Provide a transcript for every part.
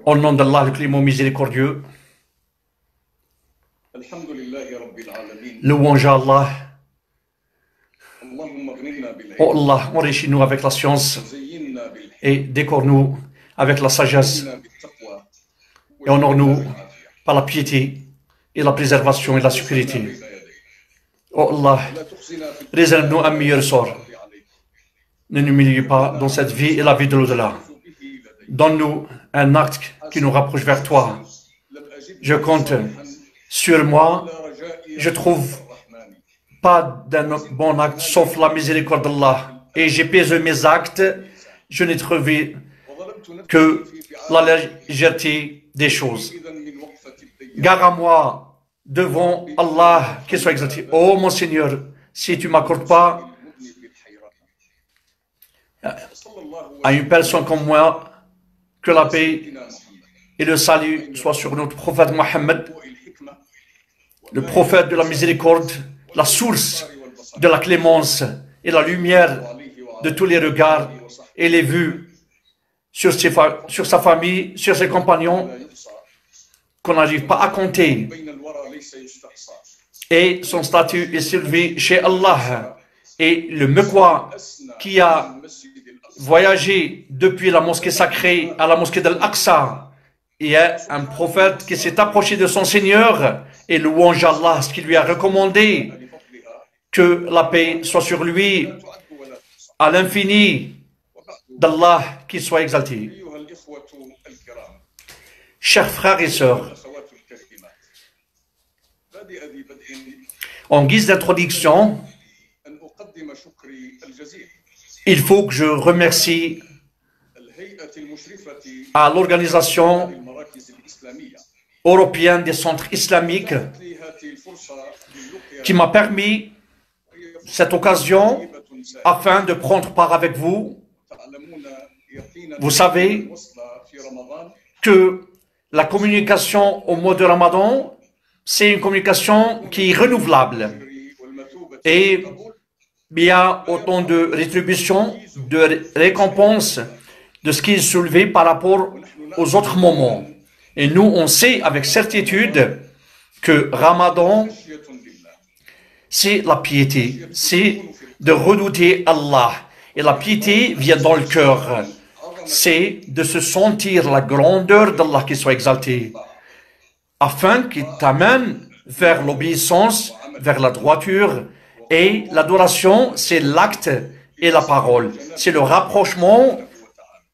Au nom d'Allah, le clément miséricordieux, louange à Allah. Oh Allah, enrichis-nous avec la science et décore-nous avec la sagesse et honore-nous par la piété et la préservation et la sécurité. Oh Allah, réserve-nous un meilleur sort. Ne nous humilie pas dans cette vie et la vie de l'au-delà. Donne-nous un acte qui nous rapproche vers toi. Je compte sur moi. Je trouve pas d'un bon acte sauf la miséricorde d'Allah. Et j'ai pesé mes actes. Je n'ai trouvé que la légèreté des choses. Gare à moi devant Allah, qu'il soit exalté. Oh mon Seigneur, si tu ne m'accordes pas à une personne comme moi, que la paix et le salut soient sur notre prophète Mohammed, le prophète de la miséricorde, la source de la clémence et la lumière de tous les regards et les vues sur sa famille, sur ses compagnons, qu'on n'arrive pas à compter. Et son statut est soulevé chez Allah. Et le Mekwa qui a voyagé depuis la mosquée sacrée à la mosquée d'Al-Aqsa, il y a un prophète qui s'est approché de son Seigneur et louange Allah, ce qui lui a recommandé que la paix soit sur lui à l'infini d'Allah, qui soit exalté. Chers frères et sœurs, en guise d'introduction, il faut que je remercie à l'organisation européenne des centres islamiques qui m'a permis cette occasion afin de prendre part avec vous. Vous savez que la communication au mois de Ramadan, c'est une communication qui est renouvelable. Et il y a autant de rétributions, de récompenses de ce qui est soulevé par rapport aux autres moments. Et nous, on sait avec certitude que Ramadan, c'est la piété, c'est de redouter Allah. Et la piété vient dans le cœur. C'est de se sentir la grandeur d'Allah qui soit exalté, afin qu'il t'amène vers l'obéissance, vers la droiture. Et l'adoration, c'est l'acte et la parole. C'est le rapprochement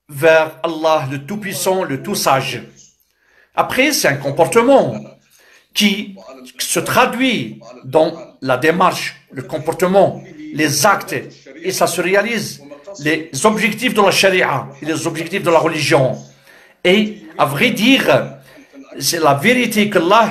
vers Allah, le Tout-Puissant, le Tout-Sage. Après, c'est un comportement qui se traduit dans la démarche, le comportement, les actes, et ça se réalise. Les objectifs de la charia et les objectifs de la religion. Et à vrai dire, c'est la vérité que Allah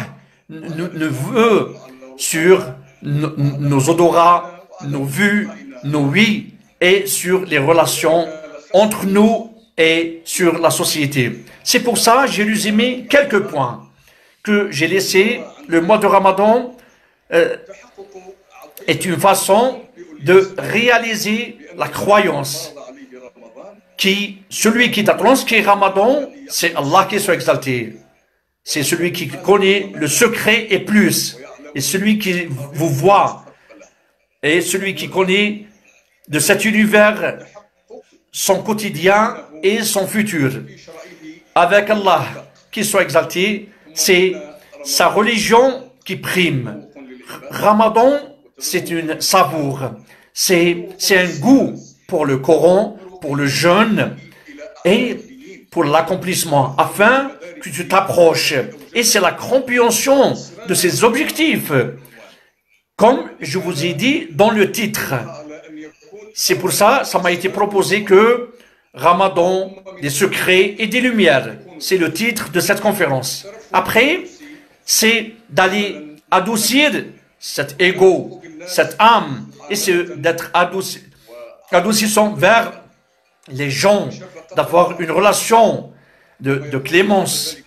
nous veut sur nos odorats, nos vues, nos oui, et sur les relations entre nous et sur la société. C'est pour ça que j'ai résumé quelques points que j'ai laissés. Le mois de Ramadan est une façon de réaliser la croyance celui qui t'a transcrit Ramadan, c'est Allah qui soit exalté. C'est celui qui connaît le secret et plus. Et celui qui vous voit, et celui qui connaît de cet univers son quotidien et son futur. Avec Allah qui soit exalté, c'est sa religion qui prime. Ramadan, c'est une savoure. C'est un goût pour le Coran, pour le jeûne et pour l'accomplissement, afin que tu t'approches. Et c'est la compréhension de ces objectifs, comme je vous ai dit dans le titre. C'est pour ça, ça m'a été proposé que Ramadan, des secrets et des lumières, c'est le titre de cette conférence. Après, c'est d'aller adoucir cet ego, cette âme, et c'est d'être adoucissant vers les gens, d'avoir une relation de clémence,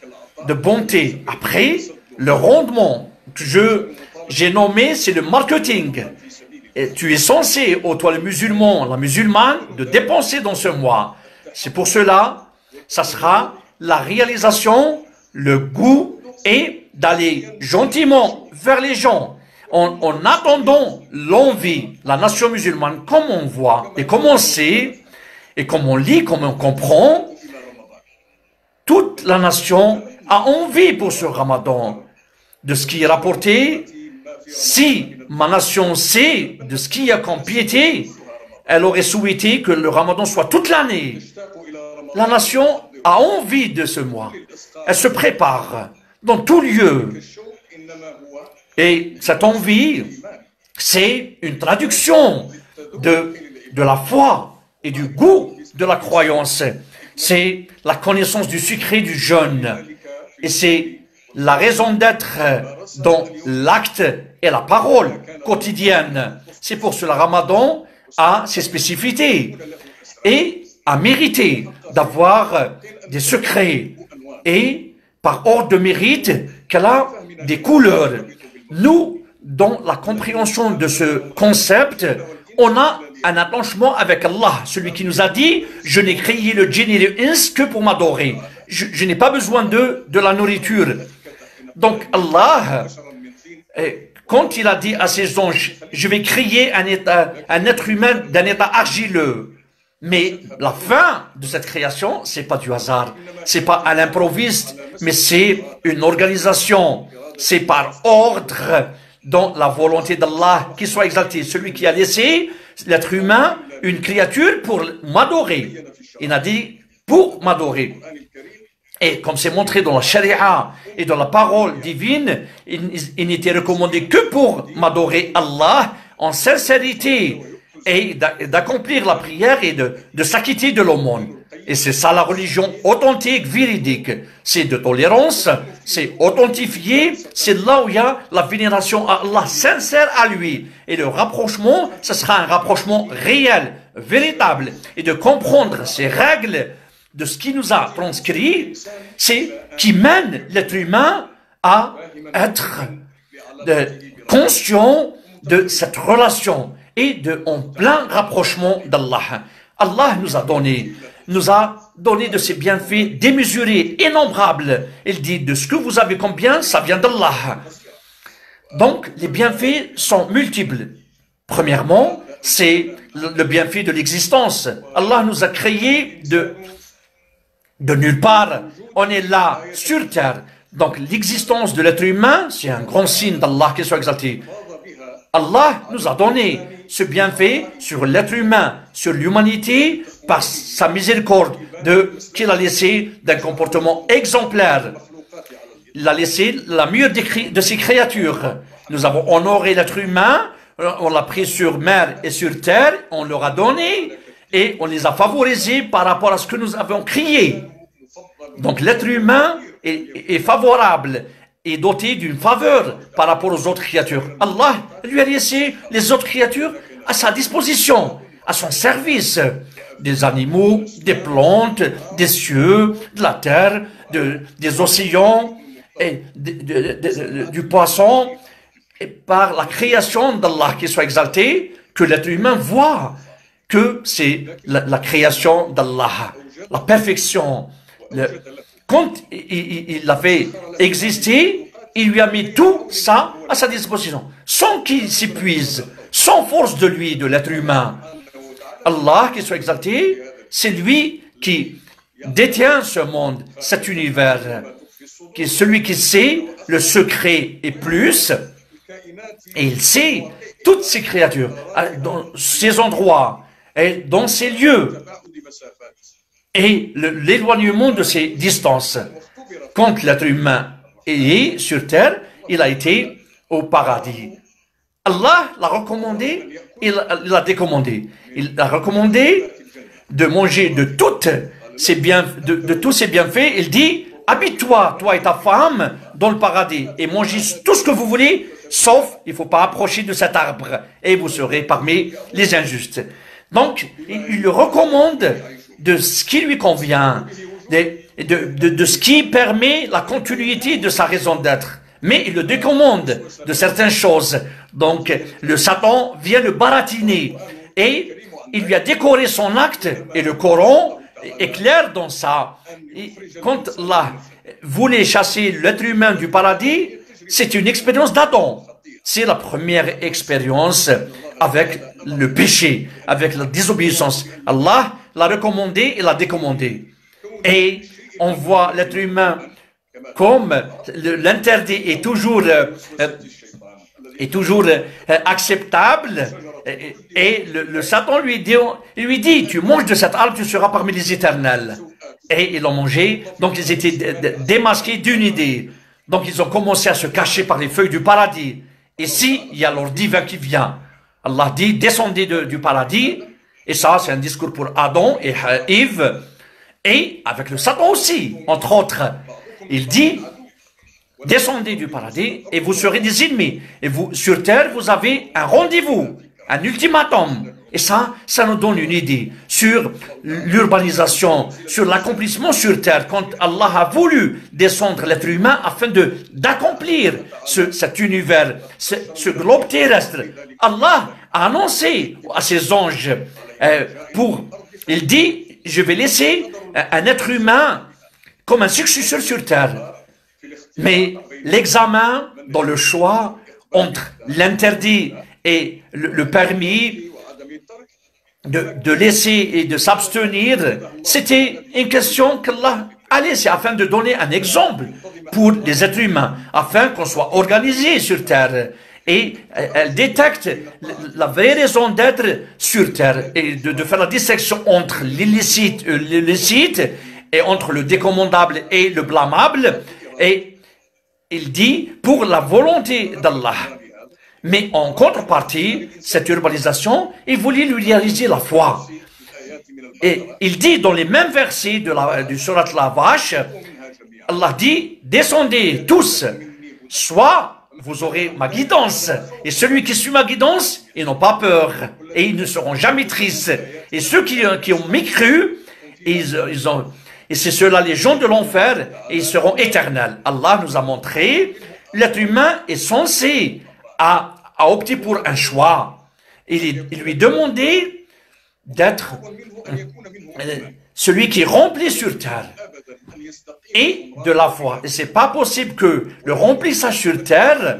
de bonté. Après, le rendement que j'ai nommé, c'est le marketing. Et tu es censé, toi le musulman, la musulmane, de dépenser dans ce mois. C'est pour cela, ça sera la réalisation, le goût et d'aller gentiment vers les gens. En attendant l'envie, la nation musulmane, comme on voit et comme on sait, et comme on lit, comme on comprend, toute la nation a envie pour ce Ramadan de ce qui est rapporté. Si ma nation sait de ce qu'il y a comme piété, elle aurait souhaité que le Ramadan soit toute l'année. La nation a envie de ce mois. Elle se prépare dans tout lieu. Et cette envie, c'est une traduction de la foi et du goût de la croyance. C'est la connaissance du secret du jeûne. Et c'est la raison d'être dans l'acte et la parole quotidienne. C'est pour cela Ramadan a ses spécificités et a mérité d'avoir des secrets. Et par ordre de mérite, qu'elle a des couleurs. Nous, dans la compréhension de ce concept, on a un attachement avec Allah, celui qui nous a dit « Je n'ai créé le djinn et le ins que pour m'adorer. Je n'ai pas besoin de la nourriture. » Donc Allah, quand il a dit à ses anges « Je vais créer un être humain d'un état argileux », mais la fin de cette création, c'est pas du hasard, c'est pas à l'improviste, mais c'est une organisation, c'est par ordre dans la volonté d'Allah qui soit exalté. Celui qui a laissé l'être humain une créature pour m'adorer. Il a dit pour m'adorer. Et comme c'est montré dans la charia et dans la parole divine, il n'était recommandé que pour m'adorer Allah en sincérité et d'accomplir la prière et de s'acquitter de l'aumône. Et c'est ça la religion authentique, véridique. C'est de tolérance, c'est authentifié, c'est là où il y a la vénération à Allah, sincère à lui. Et le rapprochement, ce sera un rapprochement réel, véritable. Et de comprendre ces règles de ce qui nous a transcrit, c'est qui mène l'être humain à être conscient de cette relation et en plein rapprochement d'Allah. Allah nous a donné de ses bienfaits démesurés, innombrables. Il dit, de ce que vous avez comme bien, ça vient d'Allah. Donc, les bienfaits sont multiples. Premièrement, c'est le bienfait de l'existence. Allah nous a créés de nulle part. On est là, sur terre. Donc, l'existence de l'être humain, c'est un grand signe d'Allah qui soit exalté. Allah nous a donné ce bienfait sur l'être humain, sur l'humanité, par sa miséricorde qu'il a laissé d'un comportement exemplaire. Il a laissé la meilleure de ses créatures. Nous avons honoré l'être humain, on l'a pris sur mer et sur terre, on leur a donné et on les a favorisés par rapport à ce que nous avons créé. Donc l'être humain est favorable et doté d'une faveur par rapport aux autres créatures. Allah lui a laissé les autres créatures à sa disposition, à son service. Des animaux, des plantes, des cieux, de la terre, des océans, et du poisson, et par la création d'Allah qui soit exalté, que l'être humain voit que c'est la création d'Allah, la perfection. Quand il avait existé, il lui a mis tout ça à sa disposition, sans qu'il s'épuise, sans force de lui, de l'être humain. Allah, qui soit exalté, c'est lui qui détient ce monde, cet univers, qui est celui qui sait le secret et plus, et il sait toutes ces créatures, dans ces endroits, et dans ces lieux, et l'éloignement de ces distances. Quand l'être humain est sur terre, il a été au paradis. Allah l'a recommandé, il l'a décommandé. Il a recommandé de manger de tous ces bienfaits. Il dit, habite-toi, toi et ta femme, dans le paradis, et mangez tout ce que vous voulez, sauf, il ne faut pas approcher de cet arbre, et vous serez parmi les injustes. Donc, il lui recommande de ce qui lui convient, de ce qui permet la continuité de sa raison d'être. Mais il le décommande de certaines choses. Donc, le Satan vient le baratiner. Et il lui a décoré son acte, et le Coran est clair dans ça. Et quand Allah voulait chasser l'être humain du paradis, c'est une expérience d'Adam. C'est la première expérience avec le péché, avec la désobéissance. Allah l'a recommandé et l'a décommandé. Et on voit l'être humain comme l'interdit est toujours acceptable. Et le Satan lui dit, tu manges de cet arbre, tu seras parmi les éternels. Et ils l'ont mangé, donc ils étaient démasqués d'une idée. Donc ils ont commencé à se cacher par les feuilles du paradis. Ici, il y a l'ordre divin qui vient. Allah dit, descendez du paradis. Et ça, c'est un discours pour Adam et Ève. Et avec le Satan aussi, entre autres. Il dit, descendez du paradis et vous serez des ennemis. Et vous, sur terre, vous avez un rendez-vous, un ultimatum. Et ça nous donne une idée sur l'urbanisation, sur l'accomplissement sur terre. Quand Allah a voulu descendre l'être humain afin d'accomplir cet univers, ce globe terrestre, Allah a annoncé à ses anges il dit, je vais laisser un être humain comme un successeur sur terre. Mais l'examen dans le choix entre l'interdit et le permis de laisser et de s'abstenir, c'était une question qu'Allah a laissée afin de donner un exemple pour les êtres humains, afin qu'on soit organisé sur terre. Et elle détecte la vraie raison d'être sur terre et de faire la distinction entre l'illicite et entre le décommandable et le blâmable. Et il dit pour la volonté d'Allah. Mais en contrepartie, cette urbanisation, il voulait lui réaliser la foi. Et il dit dans les mêmes versets du surat la Vache, Allah dit, descendez tous, soit vous aurez ma guidance. Et celui qui suit ma guidance, ils n'ont pas peur. Et ils ne seront jamais tristes. Et ceux qui ont mécru, et c'est ceux-là les gens de l'enfer, et ils seront éternels. Allah nous a montré, l'être humain est censé à opter pour un choix. Il lui demandait d'être celui qui est rempli sur terre et de la foi. Et c'est pas possible que le remplissage sur terre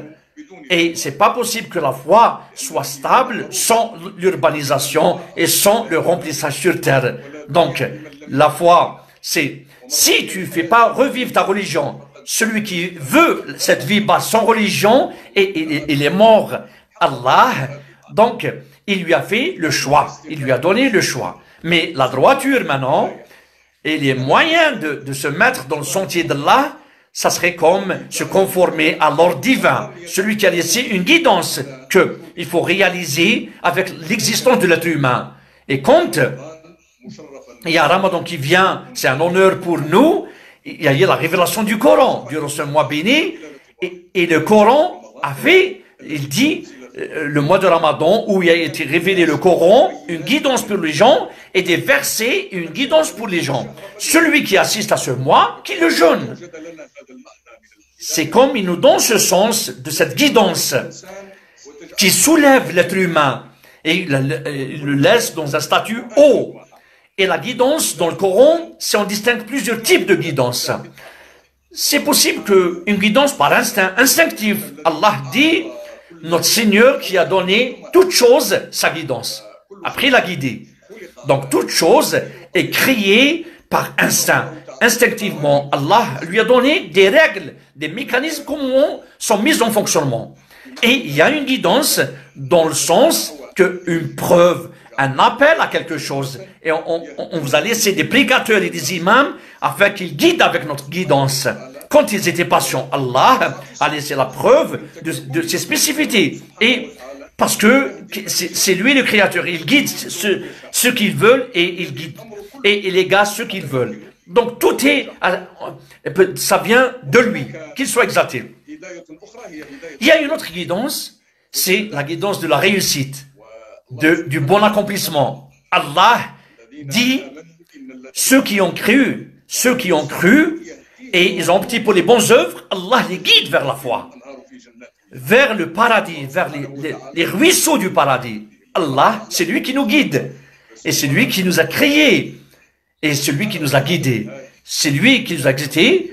et c'est pas possible que la foi soit stable sans l'urbanisation et sans le remplissage sur terre. Donc, la foi, c'est si tu fais pas revivre ta religion, celui qui veut cette vie basse sans religion, et il est mort. Allah, donc, il lui a fait le choix. Il lui a donné le choix. Mais la droiture maintenant, et les moyens de se mettre dans le sentier d'Allah, ça serait comme se conformer à l'ordre divin. Celui qui a laissé une guidance qu'il faut réaliser avec l'existence de l'être humain. Et quand il y a Ramadan qui vient, c'est un honneur pour nous. Il y a eu la révélation du Coran durant ce mois béni, et le Coran a fait, il dit, le mois de Ramadan où il a été révélé le Coran, une guidance pour les gens, et des versets, une guidance pour les gens. Celui qui assiste à ce mois, qui le jeûne. C'est comme il nous donne ce sens de cette guidance qui soulève l'être humain et il le laisse dans un statut haut. Et la guidance dans le Coran, c'est on distingue plusieurs types de guidance. C'est possible qu'une guidance par instinct, instinctive. Allah dit, notre Seigneur qui a donné toute chose, sa guidance. Après, il a guidé. Donc, toute chose est créée par instinct. Instinctivement, Allah lui a donné des règles, des mécanismes comment sont mis en fonctionnement. Et il y a une guidance dans le sens qu'une preuve, un appel à quelque chose. Et on vous a laissé des prédicateurs et des imams afin qu'ils guident avec notre guidance. Quand ils étaient patients, Allah a laissé la preuve de ses spécificités. Et parce que c'est lui le créateur. Il guide ceux qu'ils veulent et il guide et il égare ceux qu'ils veulent. Donc tout ça vient de lui, qu'il soit exalté. Il y a une autre guidance, c'est la guidance de la réussite. Du bon accomplissement. Allah dit, ceux qui ont cru, et ils ont opté pour les bonnes œuvres, Allah les guide vers la foi, vers le paradis, vers les ruisseaux du paradis. Allah, c'est lui qui nous guide, et c'est lui qui nous a créés. et celui qui nous a guidés. C'est lui qui nous a guidés,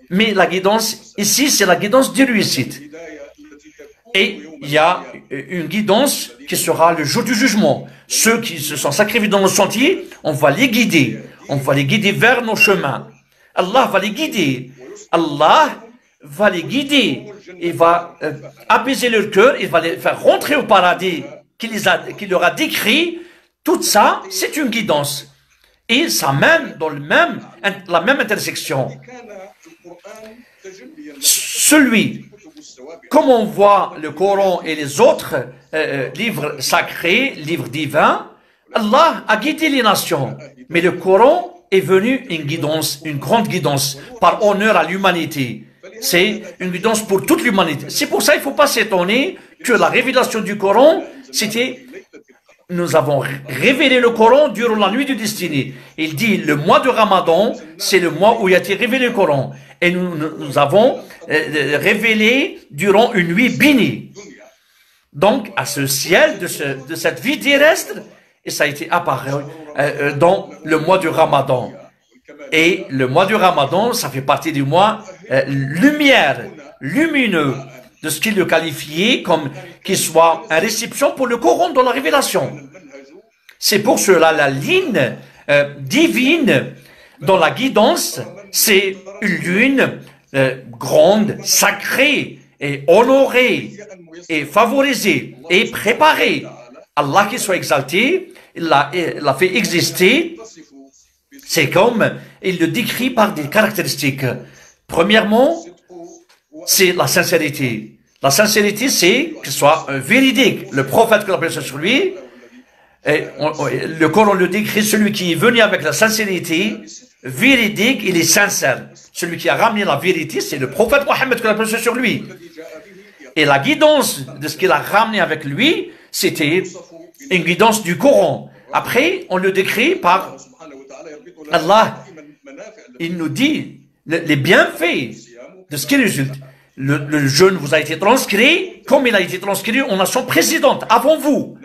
mais la guidance ici, c'est la guidance de réussite. Et il y a une guidance qui sera le jour du jugement. Ceux qui se sont sacrifiés dans le sentier, on va les guider. On va les guider vers nos chemins. Allah va les guider. Allah va les guider. Il va apaiser leur cœur. Il va les faire rentrer au paradis qu'il leur a décrit. Tout ça, c'est une guidance. Et ça mène dans la même intersection. Comme on voit le Coran et les autres livres sacrés, livres divins, Allah a guidé les nations. Mais le Coran est venu une guidance, une grande guidance, par honneur à l'humanité. C'est une guidance pour toute l'humanité. C'est pour ça qu'il ne faut pas s'étonner que la révélation du Coran, c'était... Nous avons révélé le Coran durant la nuit du destiné. Il dit, le mois de Ramadan, c'est le mois où il a été révélé le Coran. Et nous avons révélé durant une nuit bénie. Donc, à ce ciel de cette vie terrestre, et ça a été apparu dans le mois du Ramadan. Et le mois du Ramadan, ça fait partie du mois lumière, lumineux, de ce qu'il le qualifiait comme qu'il soit une réception pour le Coran dans la révélation. C'est pour cela la ligne divine dans la guidance, c'est une ligne grande, sacrée et honorée et favorisée et préparée. Allah qui soit exalté, il l'a fait exister. C'est comme il le décrit par des caractéristiques. Premièrement, c'est la sincérité. La sincérité, c'est que ce soit véridique. Le prophète que l'on appelle sur lui, le Coran le décrit, celui qui est venu avec la sincérité, véridique, il est sincère. Celui qui a ramené la vérité, c'est le prophète Mohammed que l'on appelle sur lui. Et la guidance de ce qu'il a ramené avec lui, c'était une guidance du Coran. Après, on le décrit par Allah. Il nous dit les bienfaits de ce qui résulte. Le jeûne vous a été transcrit, comme il a été transcrit aux nations précédentes, avant vous.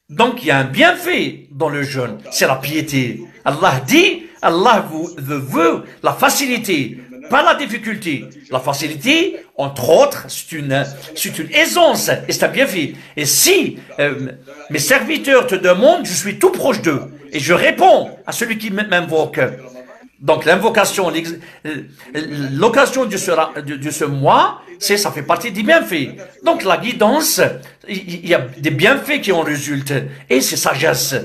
Donc, il y a un bienfait dans le jeûne, c'est la piété. Allah dit, Allah vous veut la facilité, pas la difficulté. La facilité, entre autres, c'est une aisance, et c'est un bienfait. Et si mes serviteurs te demandent, je suis tout proche d'eux, et je réponds à celui qui m'invoque. Donc l'invocation, l'occasion de ce mois, ça fait partie des bienfaits. Donc la guidance, il y a des bienfaits qui en résultent. Et c'est sagesse.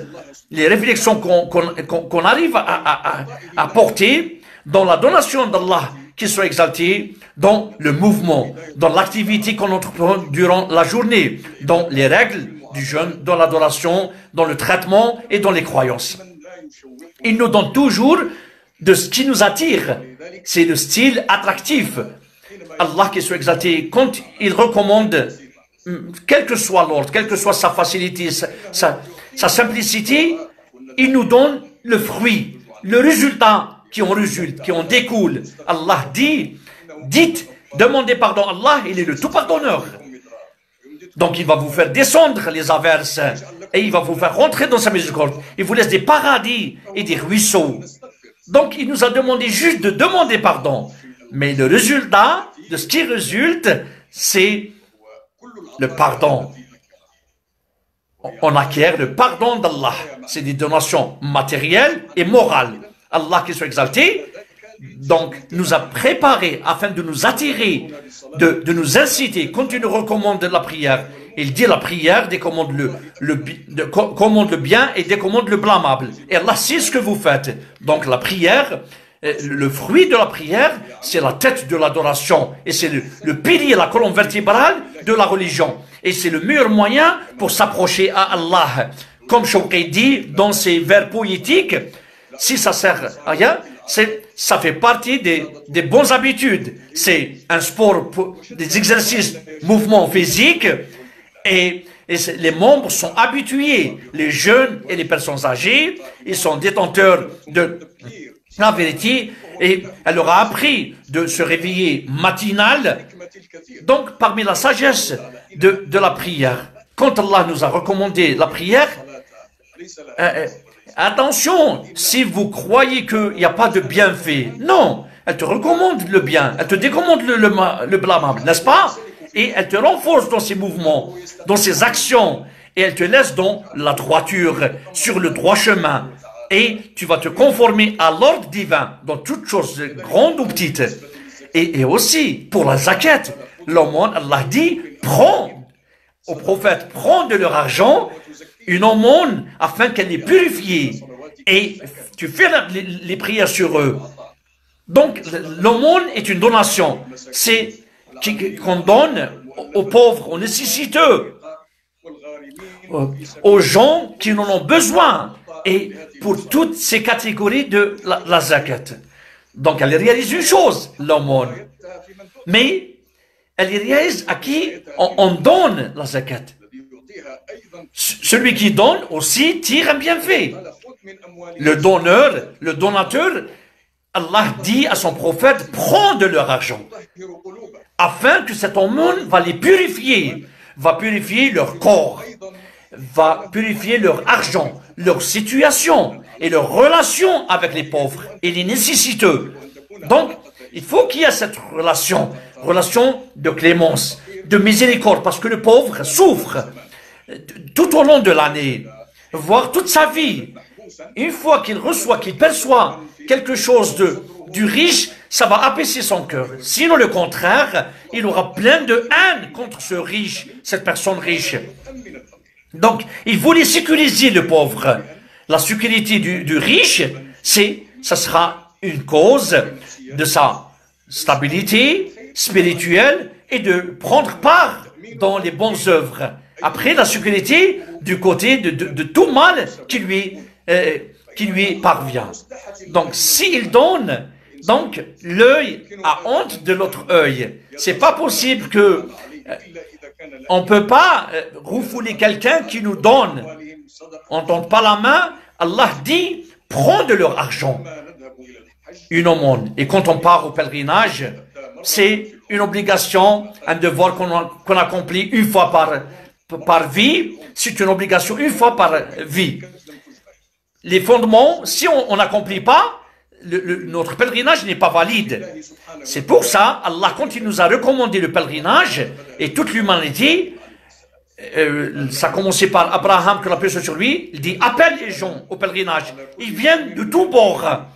Les réflexions qu'on arrive à porter dans la donation d'Allah, qui soit exalté, dans le mouvement, dans l'activité qu'on entreprend durant la journée, dans les règles du jeûne, dans l'adoration, dans le traitement et dans les croyances. Il nous donne toujours de ce qui nous attire, c'est le style attractif. Allah qui soit exalté, quand il recommande, quel que soit l'ordre, quelle que soit sa facilité, sa simplicité, il nous donne le fruit, le résultat qui en résulte, qui en découle. Allah dit, dites, demandez pardon à Allah, il est le tout pardonneur. Donc il va vous faire descendre les averses et il va vous faire rentrer dans sa miséricorde. Il vous laisse des paradis et des ruisseaux. Donc, il nous a demandé juste de demander pardon. Mais le résultat de ce qui résulte, c'est le pardon. On acquiert le pardon d'Allah. C'est des donations matérielles et morales. Allah qui soit exalté, donc, nous a préparé afin de nous attirer, de nous inciter. Quand il nous recommande la prière, il dit la prière décommande commande le bien et décommande le blâmable. Et Allah sait ce que vous faites. Donc la prière, le fruit de la prière, c'est la tête de l'adoration. Et c'est le pilier, la colonne vertébrale de la religion. Et c'est le meilleur moyen pour s'approcher à Allah. Comme Shawqi dit dans ses vers poétiques, si ça sert à rien, ça fait partie des bonnes habitudes. C'est un sport, des exercices, mouvements physiques. Et les membres sont habitués, les jeunes et les personnes âgées, ils sont détenteurs de la vérité et elle leur a appris de se réveiller matinal. Donc, parmi la sagesse de la prière, quand Allah nous a recommandé la prière, Attention, si vous croyez qu'il n'y a pas de bienfait, non, elle te recommande le bien, elle te décommande le blâmable, n'est-ce pas? Et elle te renforce dans ses mouvements, dans ses actions, et elle te laisse dans la droiture, sur le droit chemin. Et tu vas te conformer à l'ordre divin, dans toutes choses, grandes ou petites. Et aussi, pour la zakat, l'aumône, Allah dit, prends aux prophètes, prends de leur argent, une aumône, afin qu'elle les purifie. Et tu fais les prières sur eux. Donc, l'aumône est une donation. C'est qu'on donne aux pauvres, aux nécessiteux, aux gens qui en ont besoin. Et pour toutes ces catégories de la zakat. Donc, elle réalise une chose, l'aumône. Mais, elle réalise à qui on donne la zakat. Celui qui donne aussi tire un bienfait. Le donneur, le donateur, Allah dit à son prophète, prends de leur argent, afin que cet aumône va les purifier, va purifier leur corps, va purifier leur argent, leur situation et leur relation avec les pauvres et les nécessiteux. Donc, il faut qu'il y ait cette relation de clémence, de miséricorde, parce que le pauvre souffre tout au long de l'année, voire toute sa vie. Une fois qu'il reçoit, qu'il perçoit quelque chose du riche, ça va apaiser son cœur. Sinon, le contraire, il aura plein de haine contre ce riche, cette personne riche. Donc, il voulait sécuriser le pauvre. La sécurité du riche, ça sera une cause de sa stabilité spirituelle et de prendre part dans les bonnes œuvres. Après, la sécurité du côté de tout mal qui lui parvient. Donc, s'il donne, donc l'œil a honte de l'autre œil. C'est pas possible que on peut pas refouler quelqu'un qui nous donne. On ne tente pas la main. Allah dit, prends de leur argent. Une aumône. Et quand on part au pèlerinage, c'est une obligation, un devoir qu'on accomplit une fois par vie. C'est une obligation une fois par vie. Les fondements, si on n'accomplit pas, notre pèlerinage n'est pas valide. C'est pour ça, Allah, quand il nous a recommandé le pèlerinage, et toute l'humanité, ça a commencé par Abraham, que la paix soit sur lui, il dit, appelle les gens au pèlerinage. Ils viennent de tous bords.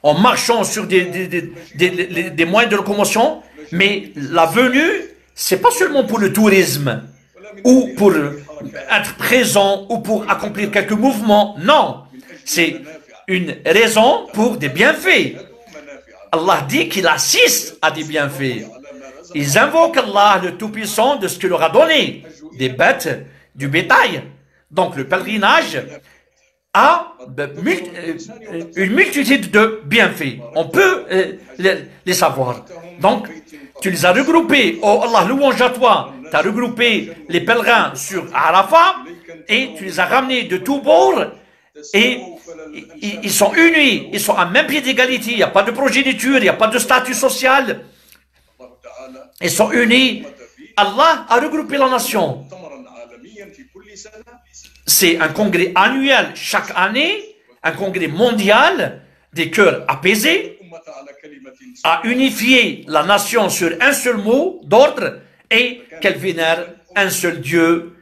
En marchant sur des moyens de locomotion, mais la venue, c'est pas seulement pour le tourisme, ou pour être présent, ou pour accomplir quelques mouvements. Non, c'est une raison pour des bienfaits. Allah dit qu'il assiste à des bienfaits. Ils invoquent Allah, le Tout-Puissant, de ce qu'il leur a donné, des bêtes, du bétail. Donc le pèlerinage a une multitude de bienfaits. On peut les savoir. Donc, tu les as regroupés. Oh Allah, louange à toi. Tu as regroupé les pèlerins sur Arafat et tu les as ramenés de tous bords et ils sont unis. Ils sont à même pied d'égalité. Il n'y a pas de progéniture, il n'y a pas de statut social. Ils sont unis. Allah a regroupé la nation. C'est un congrès annuel chaque année, un congrès mondial des cœurs apaisés, à unifier la nation sur un seul mot d'ordre et qu'elle vénère un seul Dieu.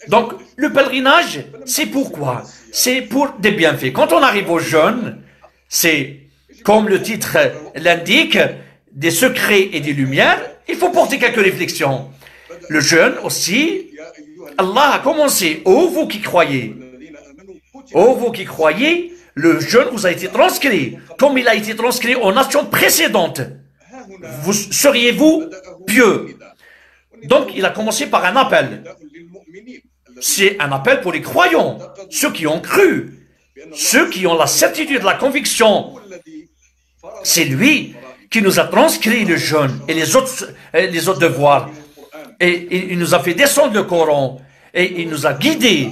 Donc, le pèlerinage, c'est pourquoi? C'est pour des bienfaits. Quand on arrive au jeûne, c'est, comme le titre l'indique, des secrets et des lumières. Il faut porter quelques réflexions. Le jeûne aussi, Allah a commencé, ô vous qui croyez, le jeûne vous a été transcrit, comme il a été transcrit aux nations précédentes. Seriez-vous pieux? Donc, il a commencé par un appel. C'est un appel pour les croyants, ceux qui ont cru, ceux qui ont la certitude, la conviction. C'est lui qui nous a transcrit le jeûne et les autres devoirs. Et il nous a fait descendre le Coran. Et il nous a guidés.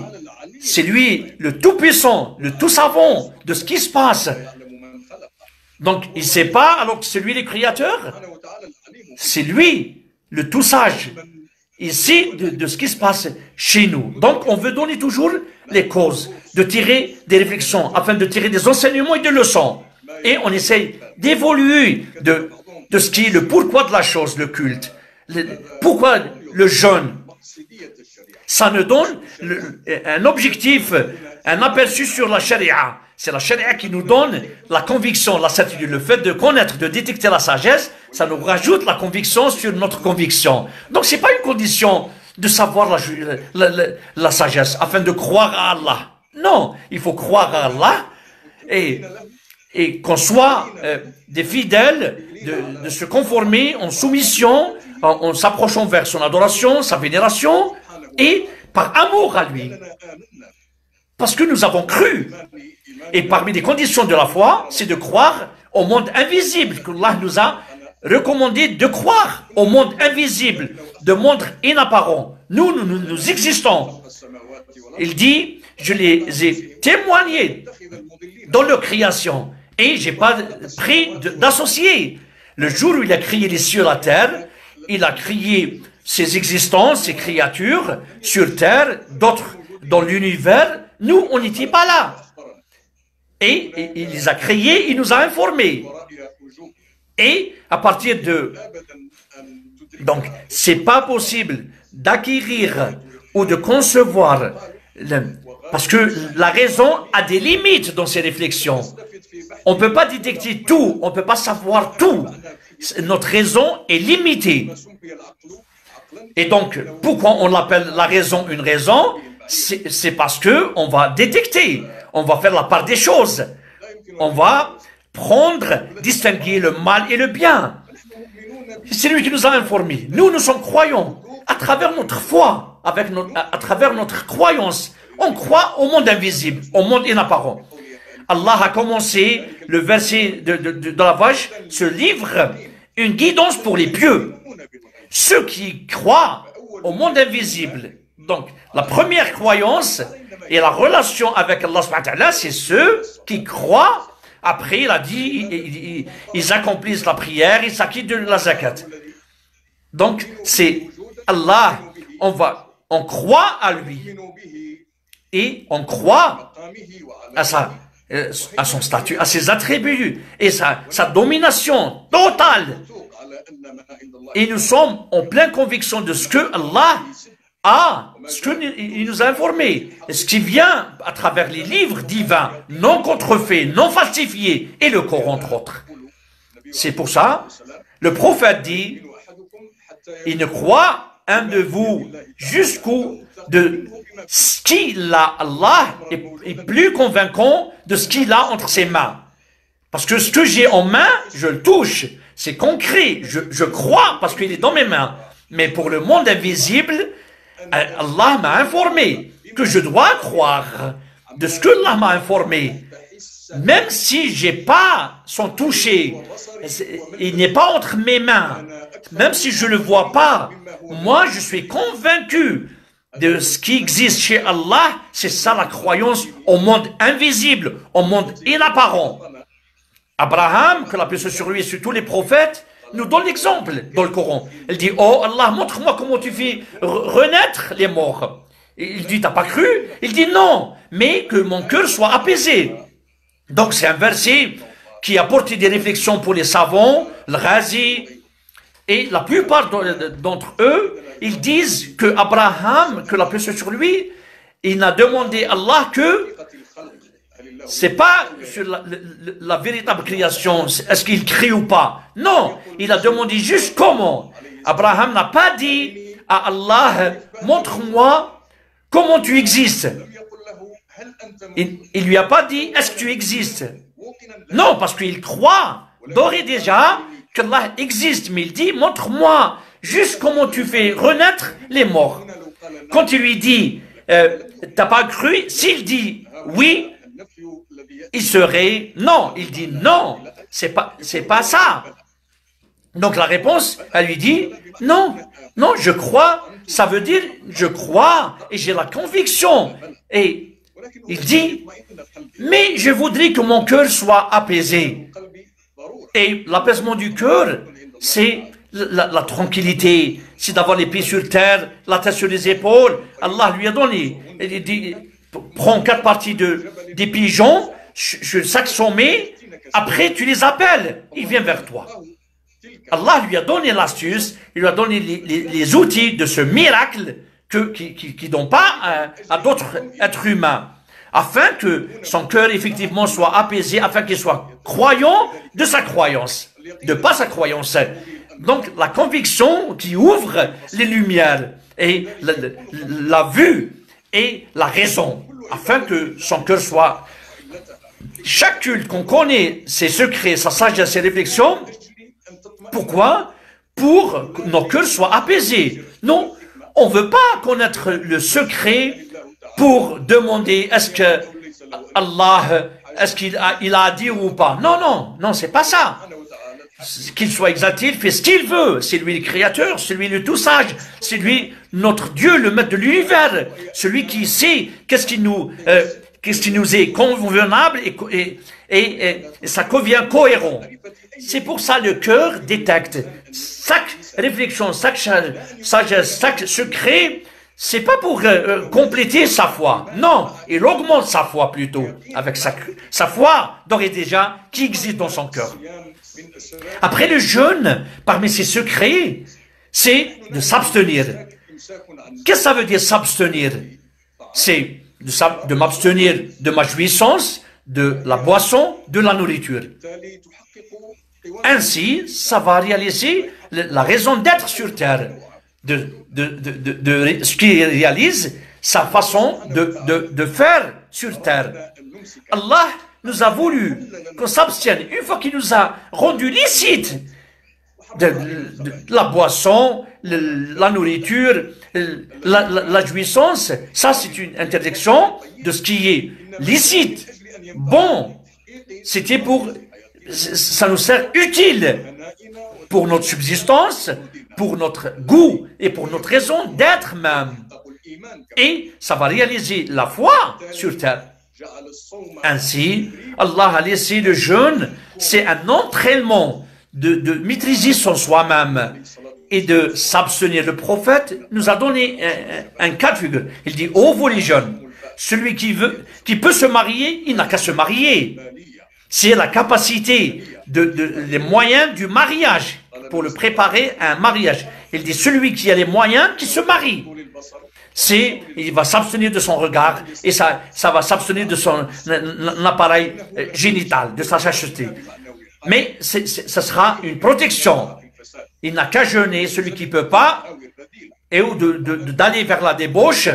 C'est lui, le Tout-Puissant, le Tout-Savant de ce qui se passe. Donc, il ne sait pas alors que c'est lui le Créateur. C'est lui, le Tout-Sage. ici de ce qui se passe chez nous. Donc, on veut donner toujours les causes, de tirer des réflexions, afin de tirer des enseignements et des leçons. Et on essaye d'évoluer de ce qui est le pourquoi de la chose, le culte. Pourquoi le jeûne? Ça nous donne un objectif, un aperçu sur la charia. C'est la charia qui nous donne la conviction, la certitude. Le fait de connaître, de détecter la sagesse, ça nous rajoute la conviction sur notre conviction. Donc, c'est pas une condition de savoir la sagesse, afin de croire à Allah. Non, il faut croire à Allah et qu'on soit des fidèles, de se conformer en soumission, en s'approchant vers son adoration, sa vénération, et par amour à lui. Parce que nous avons cru. Et parmi les conditions de la foi, c'est de croire au monde invisible, que Allah nous a recommandé de croire au monde invisible, de monde inapparent. Nous existons. Il dit, je les ai témoignés dans leur création et j'ai pas pris d'associer. Le jour où il a créé les cieux et la terre, il a créé ses existences, ses créatures sur terre, d'autres dans l'univers. Nous, on n'était pas là. Et il les a créés, il nous a informés. Et à partir de... Donc, c'est pas possible d'acquérir ou de concevoir, parce que la raison a des limites dans ses réflexions. On ne peut pas détecter tout, on ne peut pas savoir tout. Notre raison est limitée. Et donc, pourquoi on l'appelle la raison une raison? C'est parce que on va détecter, on va faire la part des choses. On va prendre, distinguer le mal et le bien. C'est lui qui nous a informés. Nous sommes croyants à travers notre foi, à travers notre croyance. On croit au monde invisible, au monde inapparent. Allah a commencé le verset de la vache, ce livre, une guidance pour les pieux. Ceux qui croient au monde invisible. Donc, la première croyance et la relation avec Allah subhanahu wa ta'ala, c'est ceux qui croient. Après, il a dit, ils accomplissent la prière, ils s'acquittent de la zakat. Donc, c'est Allah, on croit à lui. Et on croit à son statut, à ses attributs et sa domination totale. Et nous sommes en pleine conviction de ce que Allah a, ce qu'il nous a informé, ce qui vient à travers les livres divins, non contrefaits, non falsifiés, et le Coran entre autres. C'est pour ça, le prophète dit, il ne croit un de vous jusqu'où de ce qu'il a, Allah est plus convaincant de ce qu'il a entre ses mains. Parce que ce que j'ai en main, je le touche. C'est concret. Je crois parce qu'il est dans mes mains. Mais pour le monde invisible, Allah m'a informé que je dois croire de ce que Allah m'a informé. Même si j'ai pas son toucher, il n'est pas entre mes mains. Même si je le vois pas, moi je suis convaincu de ce qui existe chez Allah. C'est ça la croyance au monde invisible, au monde inapparent. Abraham, que la paix soit sur lui et sur tous les prophètes, nous donne l'exemple dans le Coran. Il dit, oh Allah, montre-moi comment tu fais renaître les morts. Et il dit, t'as pas cru? Il dit, non, mais que mon cœur soit apaisé. Donc c'est un verset qui a porté des réflexions pour les savants, le Ghazi, et la plupart d'entre eux, ils disent que Abraham, que la paix soit sur lui, il n'a demandé à Allah que c'est pas sur la véritable création, est-ce qu'il crée ou pas. Non, il a demandé juste comment. Abraham n'a pas dit à Allah, montre-moi comment tu existes. Il lui a pas dit, est-ce que tu existes? Non, parce qu'il croit d'ores et déjà qu'Allah existe. Mais il dit, montre-moi juste comment tu fais renaître les morts. Quand il lui dit, t'as pas cru? S'il dit oui, il serait non. Il dit non, c'est pas ça. Donc la réponse, elle lui dit non, non, je crois, ça veut dire je crois et j'ai la conviction. Et il dit, mais je voudrais que mon cœur soit apaisé. Et l'apaisement du cœur, c'est la tranquillité, c'est d'avoir les pieds sur terre, la tête sur les épaules. Allah lui a donné. Il dit, prends 4 parties des pigeons, je sac sommet, après tu les appelles, ils viennent vers toi. Allah lui a donné l'astuce, il lui a donné les outils de ce miracle qui n'ont pas à d'autres êtres humains, afin que son cœur effectivement soit apaisé, afin qu'il soit croyant de sa croyance, de pas sa croyance. Donc la conviction qui ouvre les lumières et la vue et la raison, afin que son cœur soit... Chaque culte qu'on connaît, ses secrets, sa sagesse, ses réflexions, pourquoi? Pour que nos cœurs soient apaisés. Non, on ne veut pas connaître le secret pour demander est-ce que Allah, est-ce qu'il a dit ou pas. Non, non, non, c'est pas ça. Qu'il soit exalté, il fait ce qu'il veut. C'est lui le créateur, c'est lui le tout sage, c'est lui notre Dieu, le maître de l'univers, celui qui sait qu'est-ce qui nous est convenable et ça convient cohérent. C'est pour ça le cœur détecte. Chaque réflexion, chaque sagesse, chaque secret, c'est pas pour compléter sa foi. Non, il augmente sa foi plutôt, avec sa foi d'ores et déjà qui existe dans son cœur. Après le jeûne, parmi ses secrets, c'est de s'abstenir. Qu'est-ce que ça veut dire s'abstenir? C'est de m'abstenir de ma jouissance, de la boisson, de la nourriture. Ainsi, ça va réaliser la raison d'être sur terre, de ce qui réalise sa façon de faire sur terre. Allah nous a voulu qu'on s'abstienne. Une fois qu'il nous a rendu licite de la boisson, la nourriture, la jouissance, ça c'est une interdiction de ce qui est licite. Bon, c'était ça nous sert utile pour notre subsistance, pour notre goût et pour notre raison d'être même. Et ça va réaliser la foi sur terre. Ainsi, Allah a laissé le jeûne, c'est un entraînement de maîtriser son soi-même et de s'abstenir. Le prophète nous a donné un cas de figure. Il dit, ô vous les jeunes, celui qui peut se marier, il n'a qu'à se marier. C'est la capacité, les moyens du mariage, pour le préparer à un mariage. Il dit, celui qui a les moyens, qui se marie. Il va s'abstenir de son regard, et ça va s'abstenir de son appareil génital, de sa chasteté. Mais ce sera une protection. Il n'a qu'à jeûner, celui qui ne peut pas, et d'aller vers la débauche,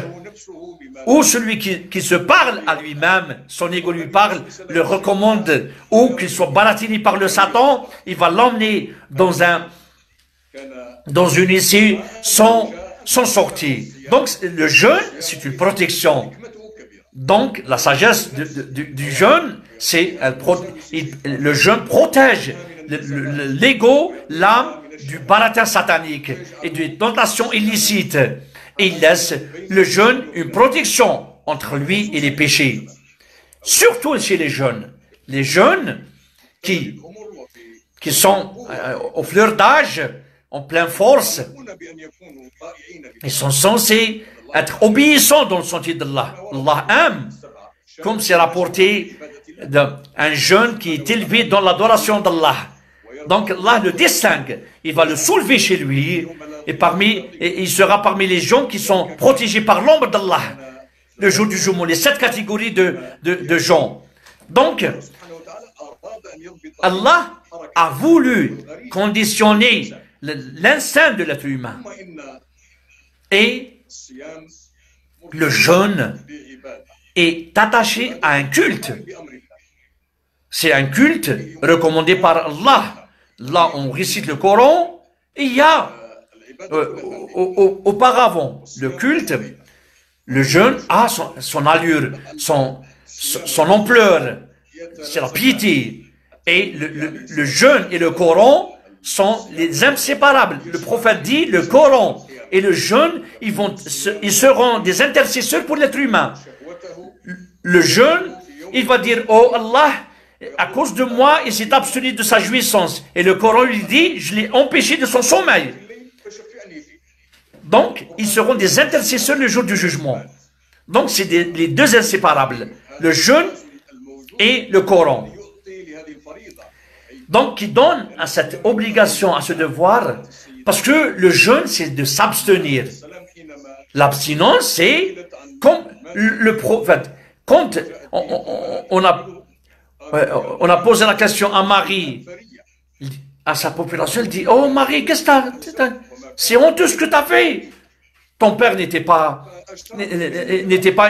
ou celui qui se parle à lui-même, son ego lui parle, le recommande, ou qu'il soit baratiné par le Satan, il va l'emmener dans une issue sans sortie. Donc le jeûne, c'est une protection. Donc la sagesse du jeûne, c'est le jeûne protège l'ego, l'âme du baratin satanique et des tentations illicites. Et il laisse le jeûne une protection entre lui et les péchés. Surtout chez les jeunes. Les jeunes qui sont aux fleurs d'âge, en pleine force, ils sont censés être obéissants dans le sentier d'Allah. Allah aime, comme c'est rapporté d'un jeune qui est élevé dans l'adoration d'Allah. Donc Allah le distingue, il va le soulever chez lui, et il sera parmi les gens qui sont protégés par l'ombre d'Allah. Le jour du jugement, les 7 catégories de gens. Donc, Allah a voulu conditionner l'instinct de l'être humain. Et le jeûne est attaché à un culte. C'est un culte recommandé par Allah. Là, on récite le Coran, et il y a auparavant le culte, le jeûne a son allure, son ampleur, c'est la piété. Et le jeûne et le Coran sont les inséparables. Le prophète dit, le Coran et le jeûne, ils seront des intercesseurs pour l'être humain. Le jeûne, il va dire, oh Allah, à cause de moi, il s'est abstenu de sa jouissance. Et le Coran lui dit, je l'ai empêché de son sommeil. Donc, ils seront des intercesseurs le jour du jugement. Donc, c'est les deux inséparables, le jeûne et le Coran. Donc, qui donne à cette obligation, à ce devoir, parce que le jeûne, c'est de s'abstenir. L'abstinence, c'est comme le prophète. Quand on a posé la question à Marie, à sa population, elle dit, oh Marie, qu'est-ce que t'as? C'est honteux ce que tu as fait. Ton père n'était pas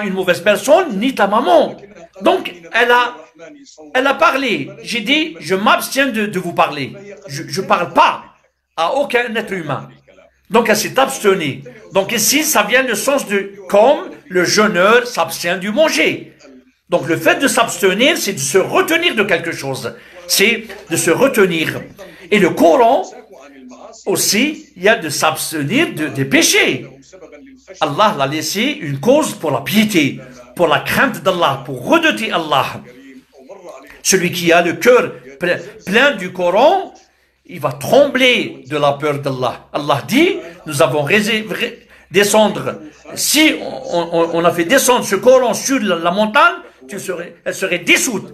une mauvaise personne, ni ta maman. Donc, elle a parlé. J'ai dit, je m'abstiens de vous parler. Je ne parle pas à aucun être humain. Donc, elle s'est abstenue. Donc, ici, ça vient le sens de comme le jeûneur s'abstient du manger. Donc, le fait de s'abstenir, c'est de se retenir de quelque chose. C'est de se retenir. Et le Coran, aussi, il y a de s'abstenir des péchés. Allah l'a laissé une cause pour la piété, pour la crainte d'Allah, pour redouter Allah. Celui qui a le cœur plein du Coran, il va trembler de la peur d'Allah. Allah dit, nous avons descendre. Si on a fait descendre ce Coran sur la montagne, elle serait dissoute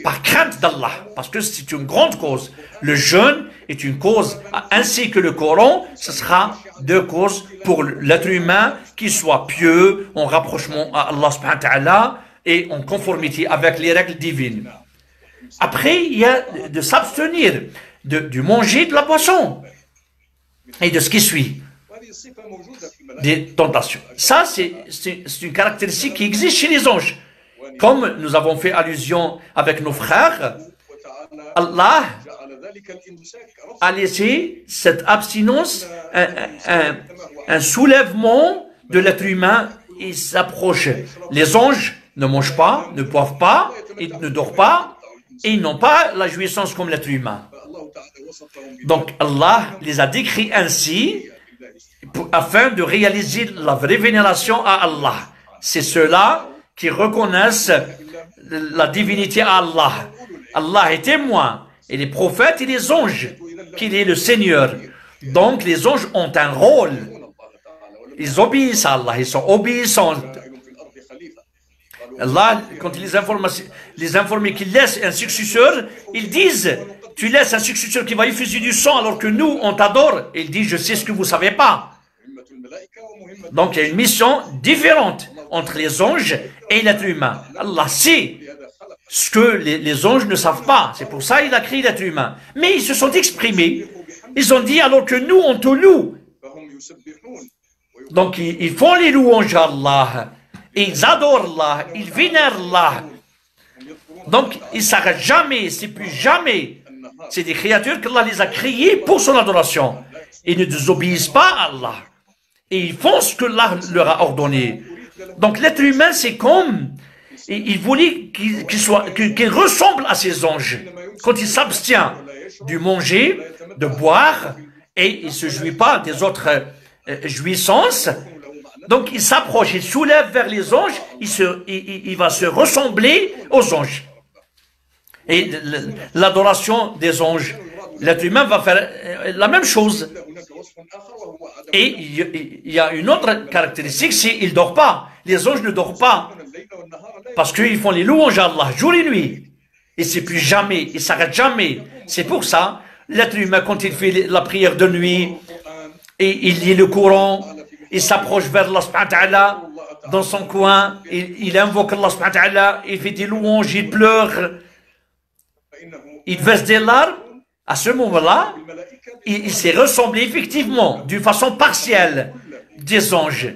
par crainte d'Allah, parce que c'est une grande cause. Le jeûne est une cause, ainsi que le Coran, ce sera deux causes pour l'être humain qui soit pieux, en rapprochement à Allah subhanahu wa ta'ala et en conformité avec les règles divines. Après, il y a de s'abstenir du manger, de la boisson et de ce qui suit, des tentations. Ça, c'est une caractéristique qui existe chez les anges. Comme nous avons fait allusion avec nos frères, Allah a laissé cette abstinence, un soulèvement de l'être humain, il s'approche. Les anges ne mangent pas, ne boivent pas, ils ne dorment pas, et ils n'ont pas la jouissance comme l'être humain. Donc Allah les a décrits ainsi afin de réaliser la vraie vénération à Allah. C'est ceux-là qui reconnaissent la divinité à Allah. Allah est témoin, et les prophètes et les anges, qu'il est le Seigneur. Donc les anges ont un rôle. Ils obéissent à Allah, ils sont obéissants. Allah, quand il les informe qu'il laisse un successeur, ils disent, tu laisses un successeur qui va effuser du sang alors que nous, on t'adore. Il dit, je sais ce que vous ne savez pas. Donc il y a une mission différente entre les anges et l'être humain. Allah sait ce que les anges ne savent pas. C'est pour ça qu'il a créé l'être humain. Mais ils se sont exprimés. Ils ont dit, alors que nous, on te loue. Donc ils font les louanges à Allah. Ils adorent Allah. Ils vénèrent Allah. Donc ils ne s'arrêtent jamais. C'est plus jamais. C'est des créatures qu'Allah les a créées pour son adoration. Ils ne désobéissent pas à Allah. Et ils font ce que Allah leur a ordonné. Donc l'être humain, c'est comme, il voulait qu'il ressemble à ces anges. Quand il s'abstient du manger, de boire, et il ne se jouit pas des autres jouissances, donc il s'approche, il soulève vers les anges, il va se ressembler aux anges. Et l'adoration des anges, l'être humain va faire la même chose. Et il y a une autre caractéristique, c'est qu'il ne dort pas. Les anges ne dorment pas. Parce qu'ils font les louanges à Allah, jour et nuit. Et c'est plus jamais, ils ne s'arrêtent jamais. C'est pour ça, l'être humain, quand il fait la prière de nuit, et il lit le Coran, il s'approche vers Allah subhanahu wa ta'ala, dans son coin, il invoque Allah subhanahu wa ta'ala, il fait des louanges, il pleure, il verse des larmes. À ce moment-là, il s'est ressemblé effectivement, d'une façon partielle, des anges.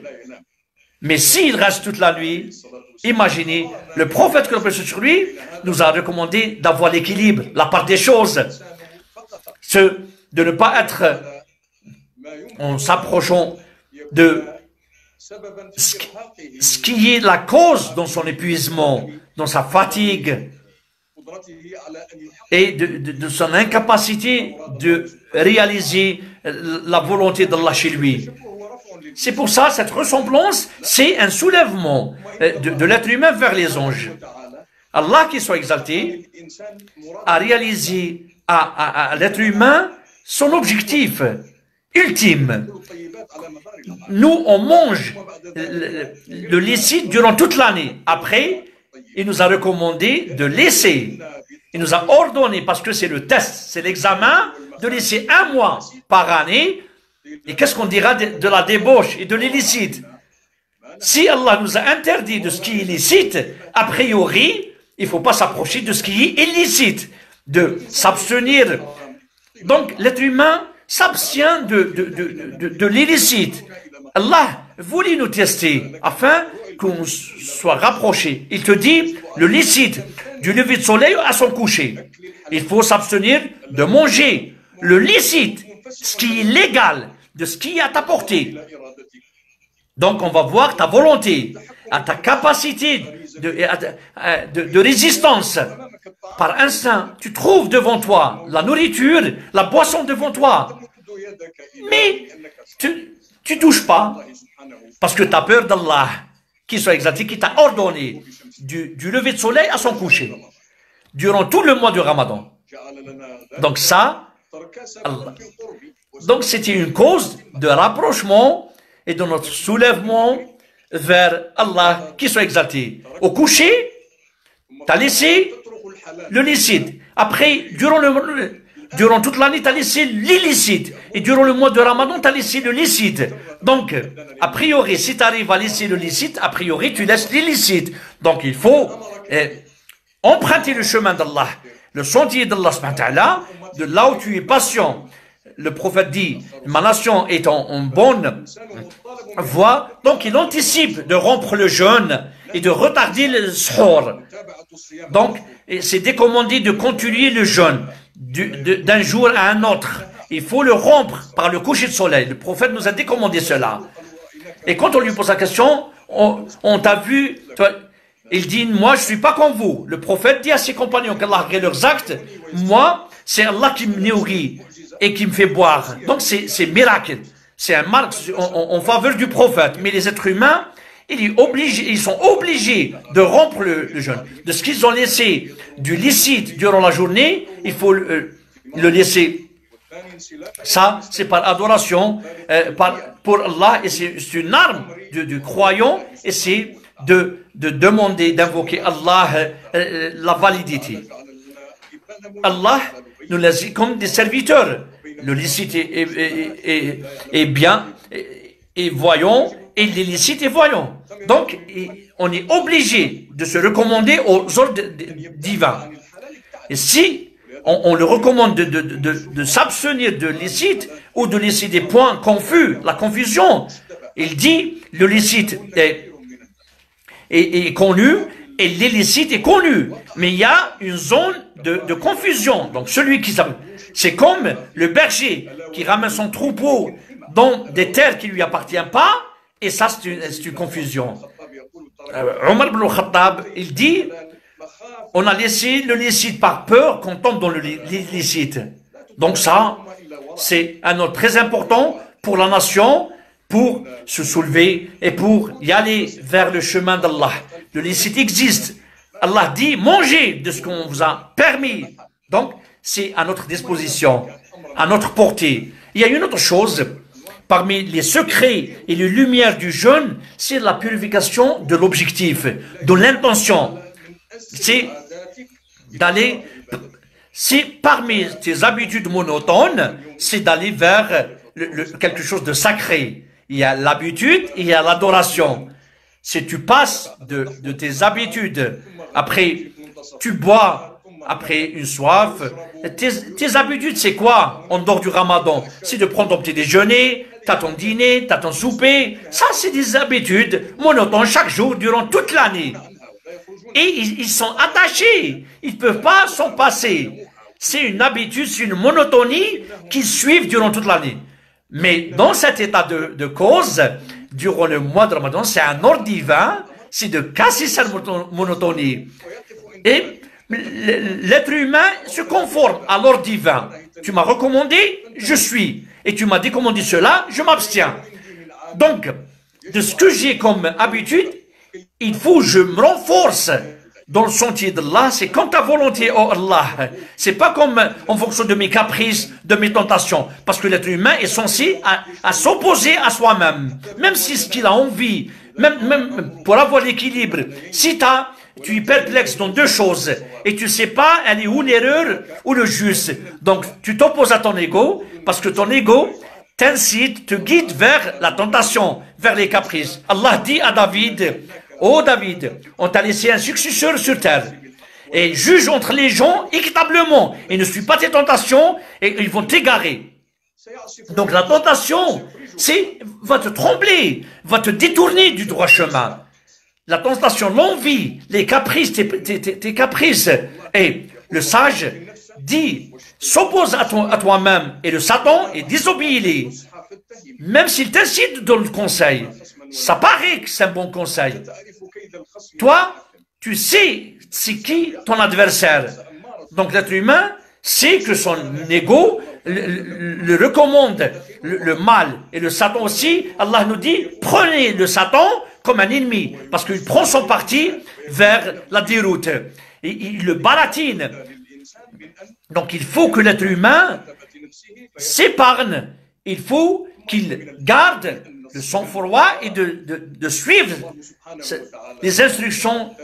Mais s'il reste toute la nuit, imaginez, le prophète que l'on peut sur lui nous a recommandé d'avoir l'équilibre, la part des choses. De ne pas être, en s'approchant de ce qui est la cause dans son épuisement, dans sa fatigue, et de son incapacité de réaliser la volonté d'Allah chez lui. C'est pour ça, cette ressemblance, c'est un soulèvement de l'être humain vers les anges. Allah, qui soit exalté, a réalisé à l'être humain son objectif ultime. Nous, on mange le licite durant toute l'année. Après, il nous a recommandé de laisser. Il nous a ordonné, parce que c'est le test, c'est l'examen, de laisser 1 mois par année. Et qu'est-ce qu'on dira de la débauche et de l'illicite? Si Allah nous a interdit de ce qui est illicite, a priori, il ne faut pas s'approcher de ce qui est illicite, de s'abstenir. Donc, l'être humain s'abstient de l'illicite. Allah voulait nous tester afin qu'on soit rapprochés. Il te dit, le licite, du lever de soleil à son coucher. Il faut s'abstenir de manger. Le licite, ce qui est légal, de ce qui est à ta portée. Donc, on va voir ta volonté, à ta capacité de résistance. Par instinct, tu trouves devant toi la nourriture, la boisson devant toi. Mais tu touches pas, parce que tu as peur d'Allah, qui soit exalté, qui t'a ordonné du lever de soleil à son coucher, durant tout le mois du Ramadan. Donc ça, Allah. Donc c'était une cause de rapprochement et de notre soulèvement vers Allah, qui soit exalté. Au coucher, tu as laissé le licite. Après, durant toute l'année, tu as laissé l'illicite. Et durant le mois de Ramadan, tu as laissé le licite. Donc, a priori, si tu arrives à laisser le licite, a priori, tu laisses l'illicite. Donc, il faut emprunter le chemin d'Allah, le sentier d'Allah, de là où tu es patient. Le prophète dit, ma nation est en bonne voie, donc il anticipe de rompre le jeûne et de retarder le suhoor. Donc, c'est décommandé de continuer le jeûne d'un jour à un autre. Il faut le rompre par le coucher de soleil. Le prophète nous a décommandé cela. Et quand on lui pose la question, on t'a vu, il dit, moi je ne suis pas comme vous. Le prophète dit à ses compagnons qu'Allah regarde leurs actes, moi, c'est Allah qui me nourrit et qui me fait boire. Donc c'est miracle. C'est un marque en faveur du prophète. Mais les êtres humains, ils sont obligés de rompre le jeûne. De ce qu'ils ont laissé du licite durant la journée, il faut le laisser. Ça, c'est par adoration pour Allah, et c'est une arme du croyant, et c'est de demander, d'invoquer Allah, la validité. Allah nous laisse comme des serviteurs. Le licite est bien, et voyons, et l'illicite est voyons. Donc, on est obligé de se recommander aux ordres divins. Et si on le recommande de s'abstenir de licite ou de laisser des points confus, la confusion, il dit le licite est connu et l'illicite est connu. Mais il y a une zone de confusion. Donc celui qui c'est comme le berger qui ramène son troupeau dans des terres qui ne lui appartiennent pas, et ça c'est une confusion. Omar ibn al-Khattab, il dit, on a laissé le licite par peur qu'on tombe dans le licite. Donc ça, c'est un ordre très important pour la nation, pour se soulever et pour y aller vers le chemin d'Allah. Le licite existe. Allah dit, mangez de ce qu'on vous a permis. Donc, c'est à notre disposition, à notre portée. Il y a une autre chose, parmi les secrets et les lumières du jeûne, c'est la purification de l'objectif, de l'intention. C'est d'aller, c'est parmi tes habitudes monotones, c'est d'aller vers quelque chose de sacré. Il y a l'habitude et il y a l'adoration. Si tu passes de tes habitudes, après tu bois, après une soif, tes habitudes c'est quoi en dehors du Ramadan? C'est de prendre ton petit déjeuner, t'as ton dîner, t'as ton souper. Ça c'est des habitudes monotones chaque jour durant toute l'année. Et ils sont attachés, ils ne peuvent pas s'en passer. C'est une habitude, c'est une monotonie qu'ils suivent durant toute l'année. Mais dans cet état de cause, durant le mois de Ramadan, c'est un ordre divin, c'est de casser cette monotonie. Et l'être humain se conforme à l'ordre divin. Tu m'as recommandé, je suis. Et tu m'as décommandé cela, je m'abstiens. Donc, de ce que j'ai comme habitude, il faut que je me renforce dans le sentier d'Allah, c'est comme ta volonté, oh Allah. C'est pas comme en fonction de mes caprices, de mes tentations. Parce que l'être humain est censé à s'opposer à soi-même. Même si ce qu'il a envie, même pour avoir l'équilibre. Si tu es perplexe dans deux choses et tu sais pas, elle est où l'erreur ou le juste. Donc, tu t'opposes à ton ego parce que ton ego t'incite, te guide vers la tentation, vers les caprices. Allah dit à David, oh David, on t'a laissé un successeur sur terre. Et juge entre les gens équitablement. Et ne suis pas tes tentations et ils vont t'égarer. Donc la tentation, va te trembler, va te détourner du droit chemin. La tentation, l'envie, les caprices, tes caprices. Et le sage dit, s'oppose à toi-même. Et le Satan, et désobéis-les. Même s'il t'incite dans le conseil. Ça paraît que c'est un bon conseil. Toi, tu sais c'est qui ton adversaire. Donc l'être humain sait que son ego le recommande le mal. Et le Satan aussi, Allah nous dit, prenez le Satan comme un ennemi. Parce qu'il prend son parti vers la déroute. Et il le baratine. Donc il faut que l'être humain s'épargne. Il faut qu'il garde de sang-froid et de suivre les instructions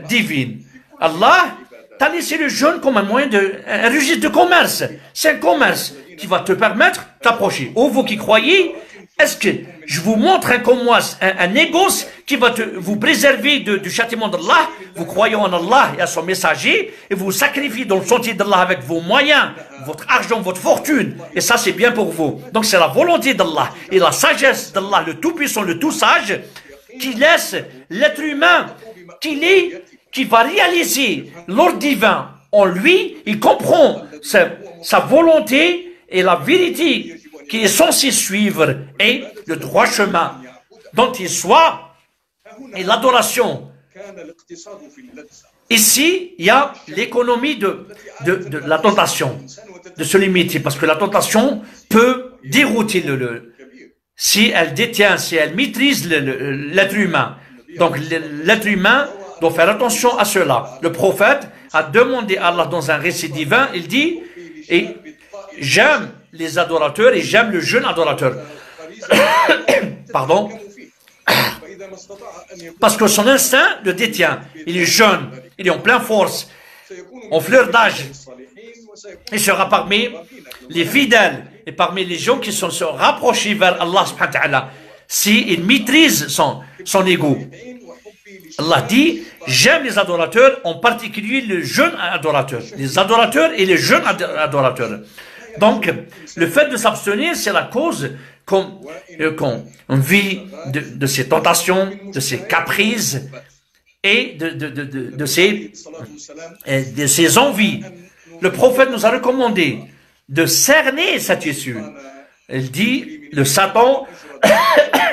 divines. Allah t'a laissé le jeûne comme un moyen un registre de commerce. C'est un commerce qui va te permettre d'approcher. Oh, vous qui croyez, est-ce que je vous montre un commerce, un négoce qui va vous préserver du châtiment d'Allah? Vous croyez en Allah et à son messager et vous sacrifiez dans le sentier d'Allah avec vos moyens, votre argent, votre fortune. Et ça, c'est bien pour vous. Donc, c'est la volonté d'Allah et la sagesse d'Allah, le Tout-Puissant, le Tout-Sage, qui laisse l'être humain qui va réaliser l'ordre divin en lui. Il comprend sa volonté et la vérité qui est censé suivre et le droit chemin dont il soit et l'adoration. Ici, il y a l'économie de la tentation, de se limiter, parce que la tentation peut dérouter si elle détient, si elle maîtrise l'être humain. Donc l'être humain doit faire attention à cela. Le prophète a demandé à Allah dans un récit divin, il dit, et j'aime les adorateurs et j'aime le jeune adorateur. Pardon. Parce que son instinct le détient. Il est jeune, il est en pleine force, en fleur d'âge. Il sera parmi les fidèles et parmi les gens qui sont se rapprochés vers Allah subhanahu wa ta'ala. S'il maîtrise son ego. Allah dit, j'aime les adorateurs, en particulier les jeunes adorateurs. Les adorateurs et les jeunes adorateurs. Donc, le fait de s'abstenir, c'est la cause qu'on vit de ces tentations, de ces caprices et de ces envies. Le prophète nous a recommandé de cerner cette issue. Il dit, le Satan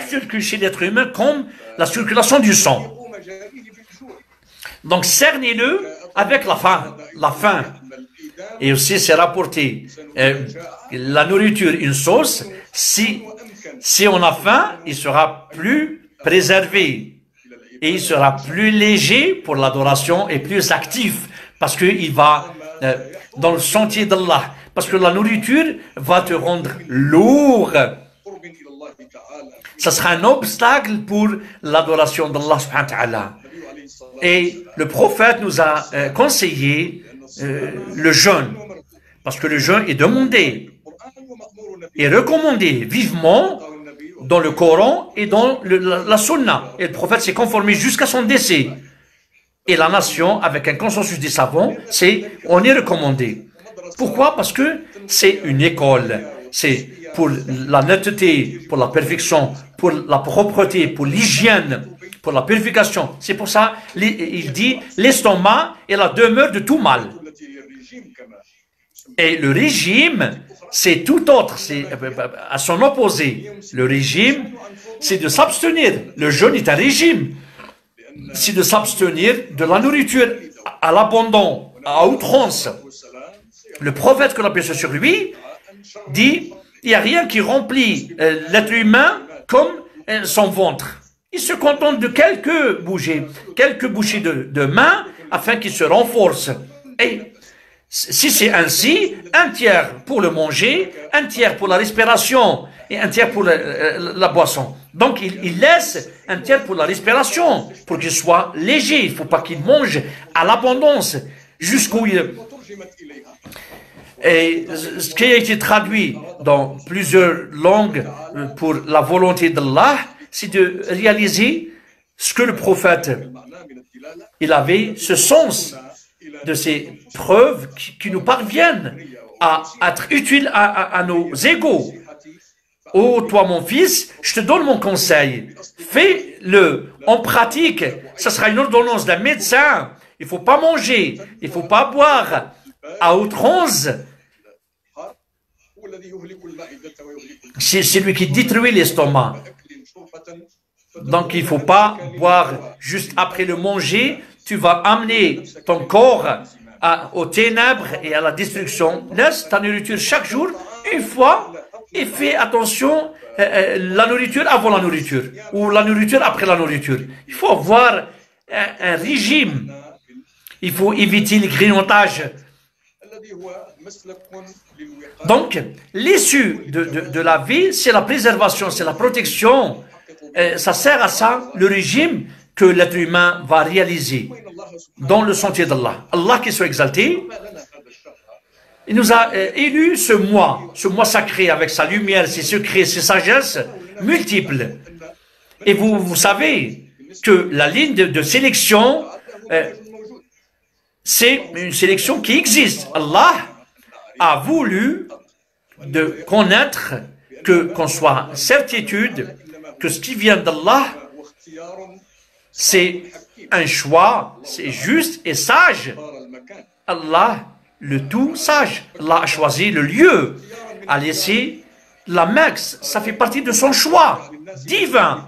circule chez l'être humain comme la circulation du sang. Donc, cernez-le avec la faim. La faim. Et aussi, c'est rapporté. La nourriture, une sauce, si on a faim, il sera plus préservé. Et il sera plus léger pour l'adoration et plus actif. Parce qu'il va dans le sentier d'Allah. Parce que la nourriture va te rendre lourd. Ça sera un obstacle pour l'adoration d'Allah subhanahu wa ta'ala. Et le prophète nous a conseillé le jeûne, parce que le jeûne est demandé et recommandé vivement dans le Coran et dans la Sunna. Et le prophète s'est conformé jusqu'à son décès. Et la nation, avec un consensus des savants, on est recommandé. Pourquoi? Parce que c'est une école. C'est pour la netteté, pour la perfection, pour la propreté, pour l'hygiène, pour la purification. C'est pour ça, il dit, l'estomac est la demeure de tout mal. Et le régime, c'est tout autre, c'est à son opposé. Le régime, c'est de s'abstenir. Le jeûne est un régime. C'est de s'abstenir de la nourriture à l'abandon, à outrance. Le prophète, que l'on appelle sur lui, dit, il n'y a rien qui remplit l'être humain comme son ventre. Il se contente de quelques bouchées de main afin qu'il se renforce. Et si c'est ainsi, un tiers pour le manger, un tiers pour la respiration et un tiers pour la boisson. Donc, il laisse un tiers pour la respiration, pour qu'il soit léger. Il ne faut pas qu'il mange à l'abondance, jusqu'où il... Et ce qui a été traduit dans plusieurs langues pour la volonté d'Allah, c'est de réaliser ce que le prophète, il avait ce sens de ces preuves qui nous parviennent à être utiles à nos égaux. Oh, toi mon fils, je te donne mon conseil. Fais-le en pratique. Ce sera une ordonnance d'un médecin. Il ne faut pas manger, il ne faut pas boire à outrance. C'est lui qui détruit l'estomac. Donc il ne faut pas boire juste après le manger. Tu vas amener ton corps aux ténèbres et à la destruction. Laisse ta nourriture chaque jour, une fois, et fais attention, la nourriture avant la nourriture, ou la nourriture après la nourriture. Il faut avoir un régime. Il faut éviter les grignotages. Donc, l'issue de la vie, c'est la préservation, c'est la protection. Ça sert à ça, le régime que l'être humain va réaliser dans le sentier d'Allah. Allah qui soit exalté, il nous a élus ce mois sacré avec sa lumière, ses secrets, ses sagesses multiples. Et vous savez que la ligne de sélection, c'est une sélection qui existe. Allah a voulu de connaître qu'on soit certitude que ce qui vient d'Allah, c'est un choix, c'est juste et sage. Allah, le tout sage, Allah a choisi le lieu, a laissé la Mecque, ça fait partie de son choix divin.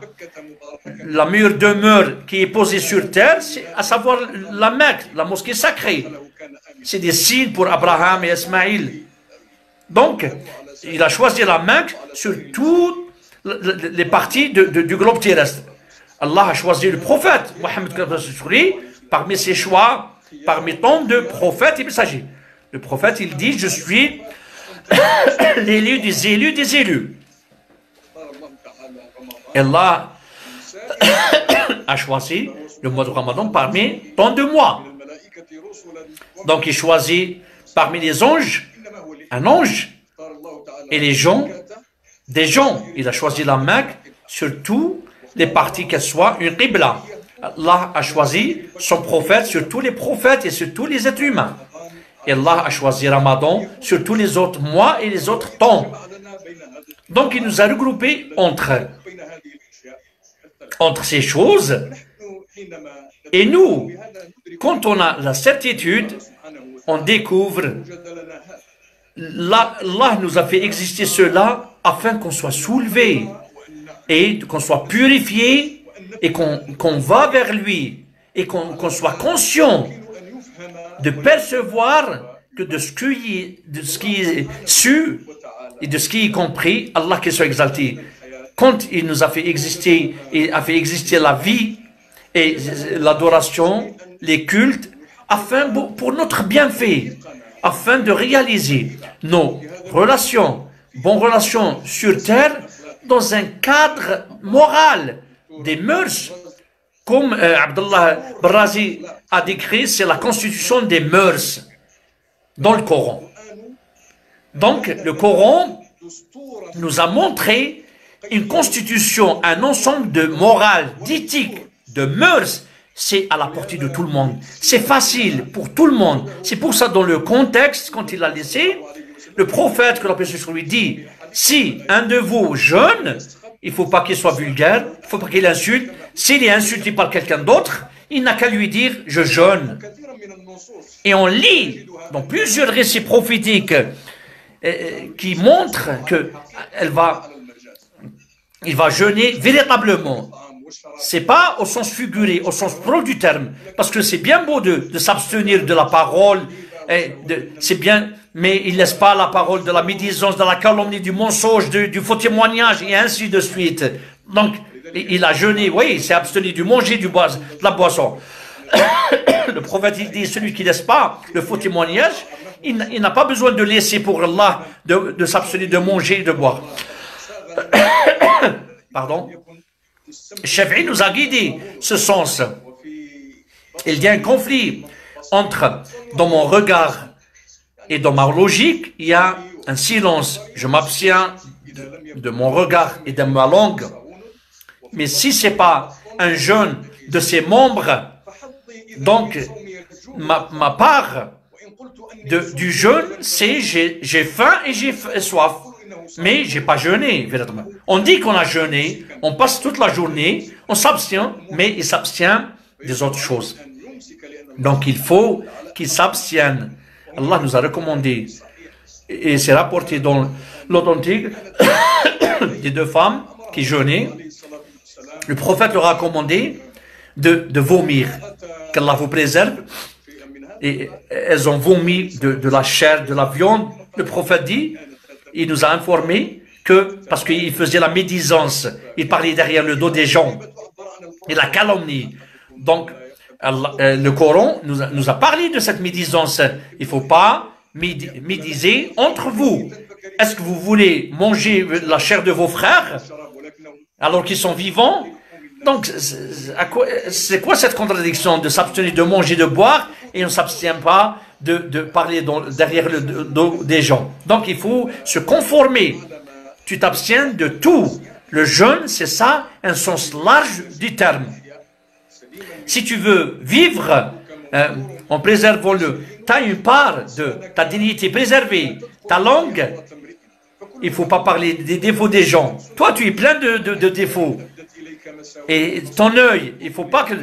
La meilleure demeure qui est posée sur terre, c'est à savoir la Mecque, la mosquée sacrée. C'est des signes pour Abraham et Ismaïl. Donc, il a choisi la Mecque sur toutes les parties du globe terrestre. Allah a choisi le prophète, Mohammed, parmi ses choix, parmi tant de prophètes et messagers. Le prophète, il dit, je suis l'élu des élus des élus. Allah a choisi le mois de Ramadan parmi tant de mois. Donc, il choisit parmi les anges, un ange, et les gens, des gens. Il a choisi la Mecque, surtout les parties qu'elles soient une qibla. Allah a choisi son prophète sur tous les prophètes et sur tous les êtres humains. Et Allah a choisi Ramadan sur tous les autres mois et les autres temps. Donc, il nous a regroupés entre ces choses. Et nous, quand on a la certitude, on découvre, Allah nous a fait exister cela afin qu'on soit soulevé et qu'on soit purifié et qu'on va vers lui et qu'on soit conscient de percevoir que de ce qui est su et de ce qui est compris, Allah qui soit exalté. Quand il nous a fait exister et a fait exister la vie et l'adoration, les cultes, afin pour notre bienfait, afin de réaliser nos relations, bonnes relations sur terre, dans un cadre moral, des mœurs, comme Abdullah Brazi a décrit, c'est la constitution des mœurs dans le Coran. Donc, le Coran nous a montré une constitution, un ensemble de morale, d'éthique, de mœurs. C'est à la portée de tout le monde. C'est facile pour tout le monde. C'est pour ça, dans le contexte, quand il a laissé, le prophète, que la paix soit sur lui, dit, si un de vous jeûne, il ne faut pas qu'il soit vulgaire, il ne faut pas qu'il insulte. S'il est insulté par quelqu'un d'autre, il n'a qu'à lui dire, je jeûne. Et on lit dans plusieurs récits prophétiques qui montrent qu'il va jeûner véritablement. C'est pas au sens figuré, au sens pro du terme, parce que c'est bien beau de s'abstenir de la parole, c'est bien, mais il ne laisse pas la parole de la médisance, de la calomnie, du mensonge, du faux témoignage, et ainsi de suite. Donc, il a jeûné, oui, il s'est abstenu du manger, de la boisson. Le prophète, il dit, celui qui ne laisse pas le faux témoignage, il n'a pas besoin de laisser pour Allah de s'abstenir de manger et de boire. Pardon. Shafi'i nous a guidé ce sens. Il y a un conflit entre, dans mon regard et dans ma logique, il y a un silence. Je m'abstiens de mon regard et de ma langue. Mais si ce n'est pas un jeûne de ses membres, donc ma part du jeûne, c'est j'ai faim et j'ai soif. Mais je n'ai pas jeûné, véritablement. On dit qu'on a jeûné, on passe toute la journée, on s'abstient, mais il s'abstient des autres choses. Donc il faut qu'il s'abstienne. Allah nous a recommandé, et c'est rapporté dans l'authentique, des deux femmes qui jeûnaient. Le prophète leur a recommandé de vomir, qu'Allah vous préserve. Et elles ont vomi de la chair, de la viande. Le prophète dit, il nous a informé que, parce qu'il faisait la médisance, il parlait derrière le dos des gens, et la calomnie. Donc, le Coran nous a parlé de cette médisance. Il ne faut pas médiser entre vous. Est-ce que vous voulez manger la chair de vos frères alors qu'ils sont vivants? Donc, c'est quoi cette contradiction de s'abstenir de manger, de boire, et on ne s'abstient pas de parler derrière le dos des gens? Donc, il faut se conformer. Tu t'abstiens de tout. Le jeûne, c'est ça, un sens large du terme. Si tu veux vivre en préservant tu as une part de ta dignité préservée, ta langue, il ne faut pas parler des défauts des gens. Toi, tu es plein de défauts. Et ton œil, il ne faut pas que...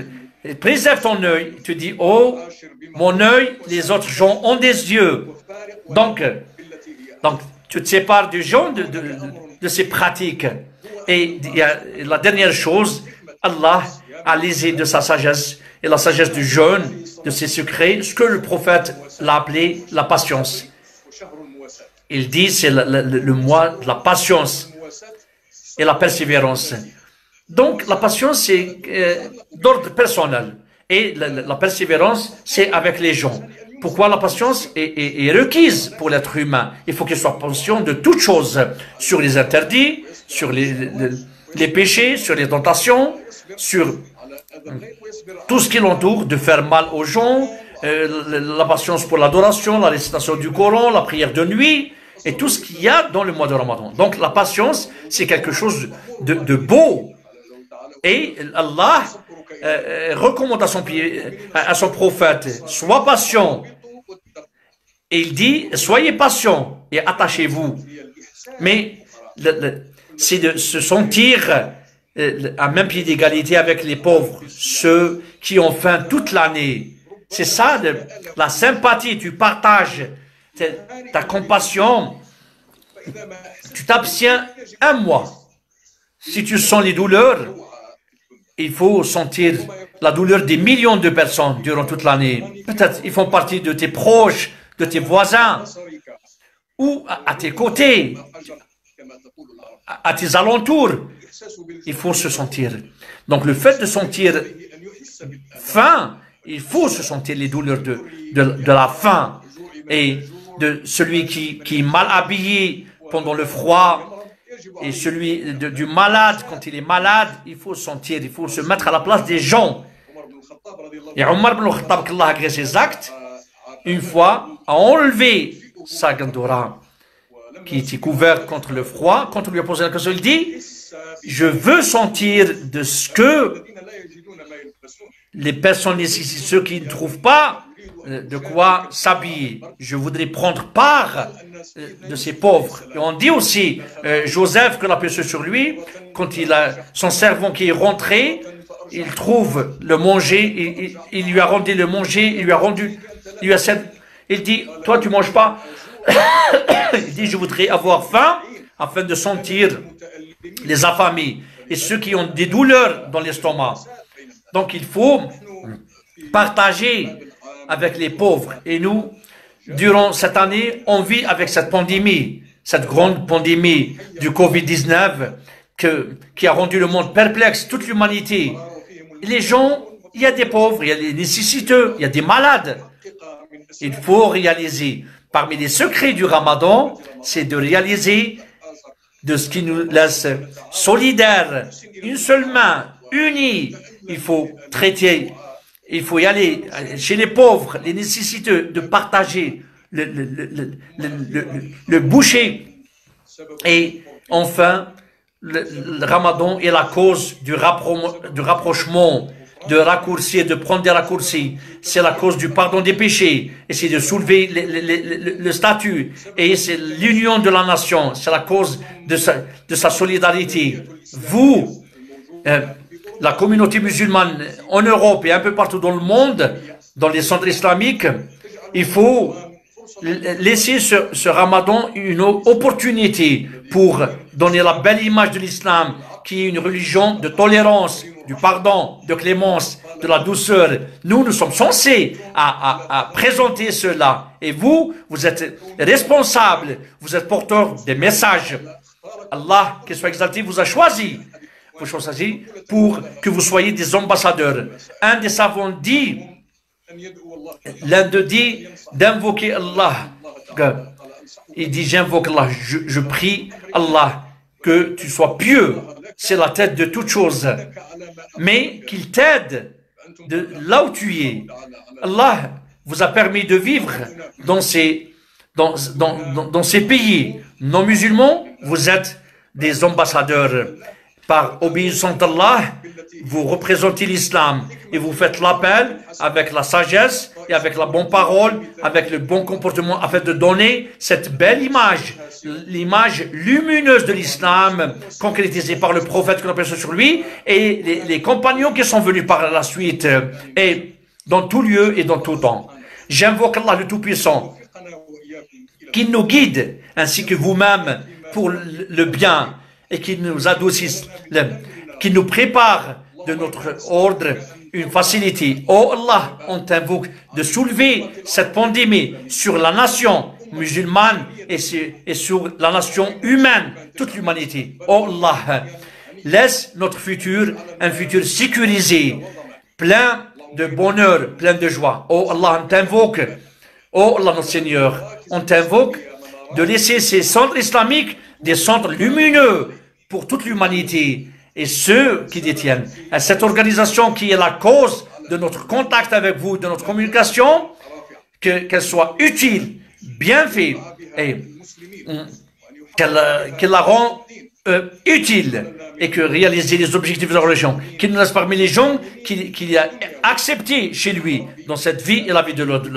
Préserve ton œil. Tu dis, oh, mon œil, les autres gens ont des yeux. Donc tu te sépares du gens de ces pratiques. Et il y a la dernière chose, Allah a lésé de sa sagesse et la sagesse du jeûne, de ses secrets, ce que le prophète l'a appelé la patience. Il dit c'est le mois de la patience et la persévérance. Donc la patience c'est d'ordre personnel et la persévérance c'est avec les gens. Pourquoi la patience est requise pour l'être humain? Il faut qu'il soit patient de toutes choses, sur les interdits, sur les péchés, sur les tentations, sur tout ce qui l'entoure, de faire mal aux gens, la patience pour l'adoration, la récitation du Coran, la prière de nuit, et tout ce qu'il y a dans le mois de Ramadan. Donc la patience, c'est quelque chose de beau. Et Allah recommande à son prophète, sois patient. Et il dit, soyez patient et attachez-vous. Mais c'est de se sentir à même pied d'égalité avec les pauvres, ceux qui ont faim toute l'année. C'est ça, la sympathie, tu partages ta compassion, tu t'abstiens un mois. Si tu sens les douleurs, il faut sentir la douleur des millions de personnes durant toute l'année. Peut-être ils font partie de tes proches, de tes voisins, ou à tes côtés, à tes alentours. Il faut se sentir. Donc le fait de sentir faim, il faut se sentir les douleurs de la faim et de celui qui est mal habillé pendant le froid et celui du malade quand il est malade. Il faut sentir, il faut se mettre à la place des gens. Et Omar ibn Khattab, qu'Allah a agré ses actes, une fois a enlevé sa gandoura qui était couverte contre le froid. Quand on lui a posé la question, il dit, je veux sentir de ce que les personnes nécessitent, ceux qui ne trouvent pas de quoi s'habiller. Je voudrais prendre part de ces pauvres. Et on dit aussi, Joseph, que la paix soit sur lui, quand il a son servant qui est rentré, il trouve le manger, il lui a rendu le manger, il dit, toi tu manges pas. Il dit, je voudrais avoir faim afin de sentir les affamés et ceux qui ont des douleurs dans l'estomac. Donc il faut partager avec les pauvres. Et nous, durant cette année, on vit avec cette pandémie, cette grande pandémie du Covid-19 qui a rendu le monde perplexe, toute l'humanité. Les gens Il y a des pauvres, il y a des nécessiteux, il y a des malades. Il faut réaliser, parmi les secrets du Ramadan, c'est de réaliser de ce qui nous laisse solidaires, une seule main, unis. Il faut traiter, il faut y aller chez les pauvres, les nécessiteux, de partager le boucher. Et enfin, le Ramadan est la cause du rapprochement, de raccourcir, de prendre des raccourcis. C'est la cause du pardon des péchés. Et c'est de soulever le statut. Et c'est l'union de la nation. C'est la cause de sa solidarité. Vous, la communauté musulmane en Europe et un peu partout dans le monde, dans les centres islamiques, il faut laisser ce Ramadan une opportunité pour donner la belle image de l'islam, qui est une religion de tolérance, du pardon, de clémence, de la douceur. Nous sommes censés à présenter cela. Et vous êtes responsables, vous êtes porteurs des messages. Allah, qu'il soit exalté, vous a choisi. Vous choisi pour que vous soyez des ambassadeurs. Un des savants dit, l'un d'eux dit d'invoquer Allah. Il dit, j'invoque Allah, je prie Allah que tu sois pieux. C'est la tête de toute chose. Mais qu'il t'aide de là où tu es. Allah vous a permis de vivre dans ces pays non musulmans. Vous êtes des ambassadeurs. Par obéissance à Allah, vous représentez l'islam et vous faites l'appel avec la sagesse et avec la bonne parole, avec le bon comportement afin de donner cette belle image, l'image lumineuse de l'islam concrétisée par le prophète que l'on appelle sur lui et les compagnons qui sont venus par la suite et dans tout lieu et dans tout temps. J'invoque Allah le Tout-Puissant qui nous guide ainsi que vous-même pour le bien et qui nous adoucisse, qui nous prépare de notre ordre une facilité. Oh Allah, on t'invoque de soulever cette pandémie sur la nation musulmane et sur la nation humaine, toute l'humanité. Oh Allah, laisse notre futur un futur sécurisé, plein de bonheur, plein de joie. Oh Allah, on t'invoque. Oh Allah, notre Seigneur, on t'invoque de laisser ces centres islamiques des centres lumineux pour toute l'humanité et ceux qui détiennent. Et cette organisation qui est la cause de notre contact avec vous, de notre communication, qu'elle soit utile, bien faite et qu'elle la rend utile et que réaliser les objectifs de la religion, qu'il nous laisse parmi les gens qu'il a accepté chez lui dans cette vie et la vie de l'autre.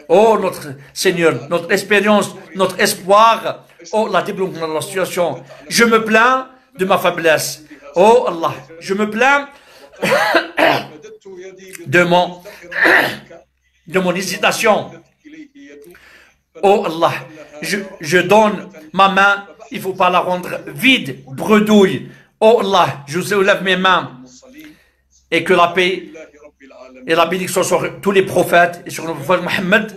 Oh notre Seigneur, notre expérience, notre espoir, oh la développement de la situation. Je me plains de ma faiblesse. Oh Allah, je me plains de mon hésitation. Oh Allah, je donne ma main, il ne faut pas la rendre vide, bredouille. Oh Allah, je soulève mes mains et que la paix et la bénédiction sur tous les prophètes et sur le prophète Mohammed,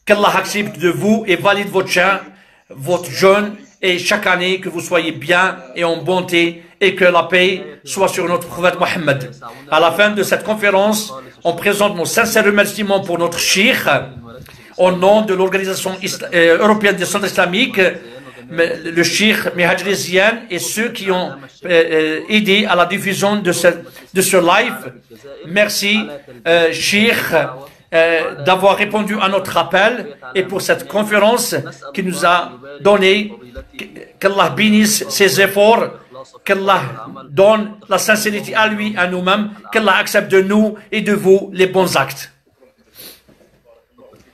qu'Allah accepte de vous et valide votre jeûne et chaque année que vous soyez bien et en bonté et que la paix soit sur notre prophète Mohammed. À la fin de cette conférence, on présente nos sincères remerciements pour notre cheikh au nom de l'Organisation européenne des centres islamiques, le cheikh Mihajrizian et ceux qui ont aidé à la diffusion de ce live. Merci, cheikh, d'avoir répondu à notre appel et pour cette conférence qui nous a donné. Qu'Allah bénisse ses efforts, qu'Allah donne la sincérité à lui, à nous-mêmes, qu'Allah accepte de nous et de vous les bons actes.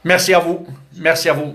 Merci à vous. Merci à vous.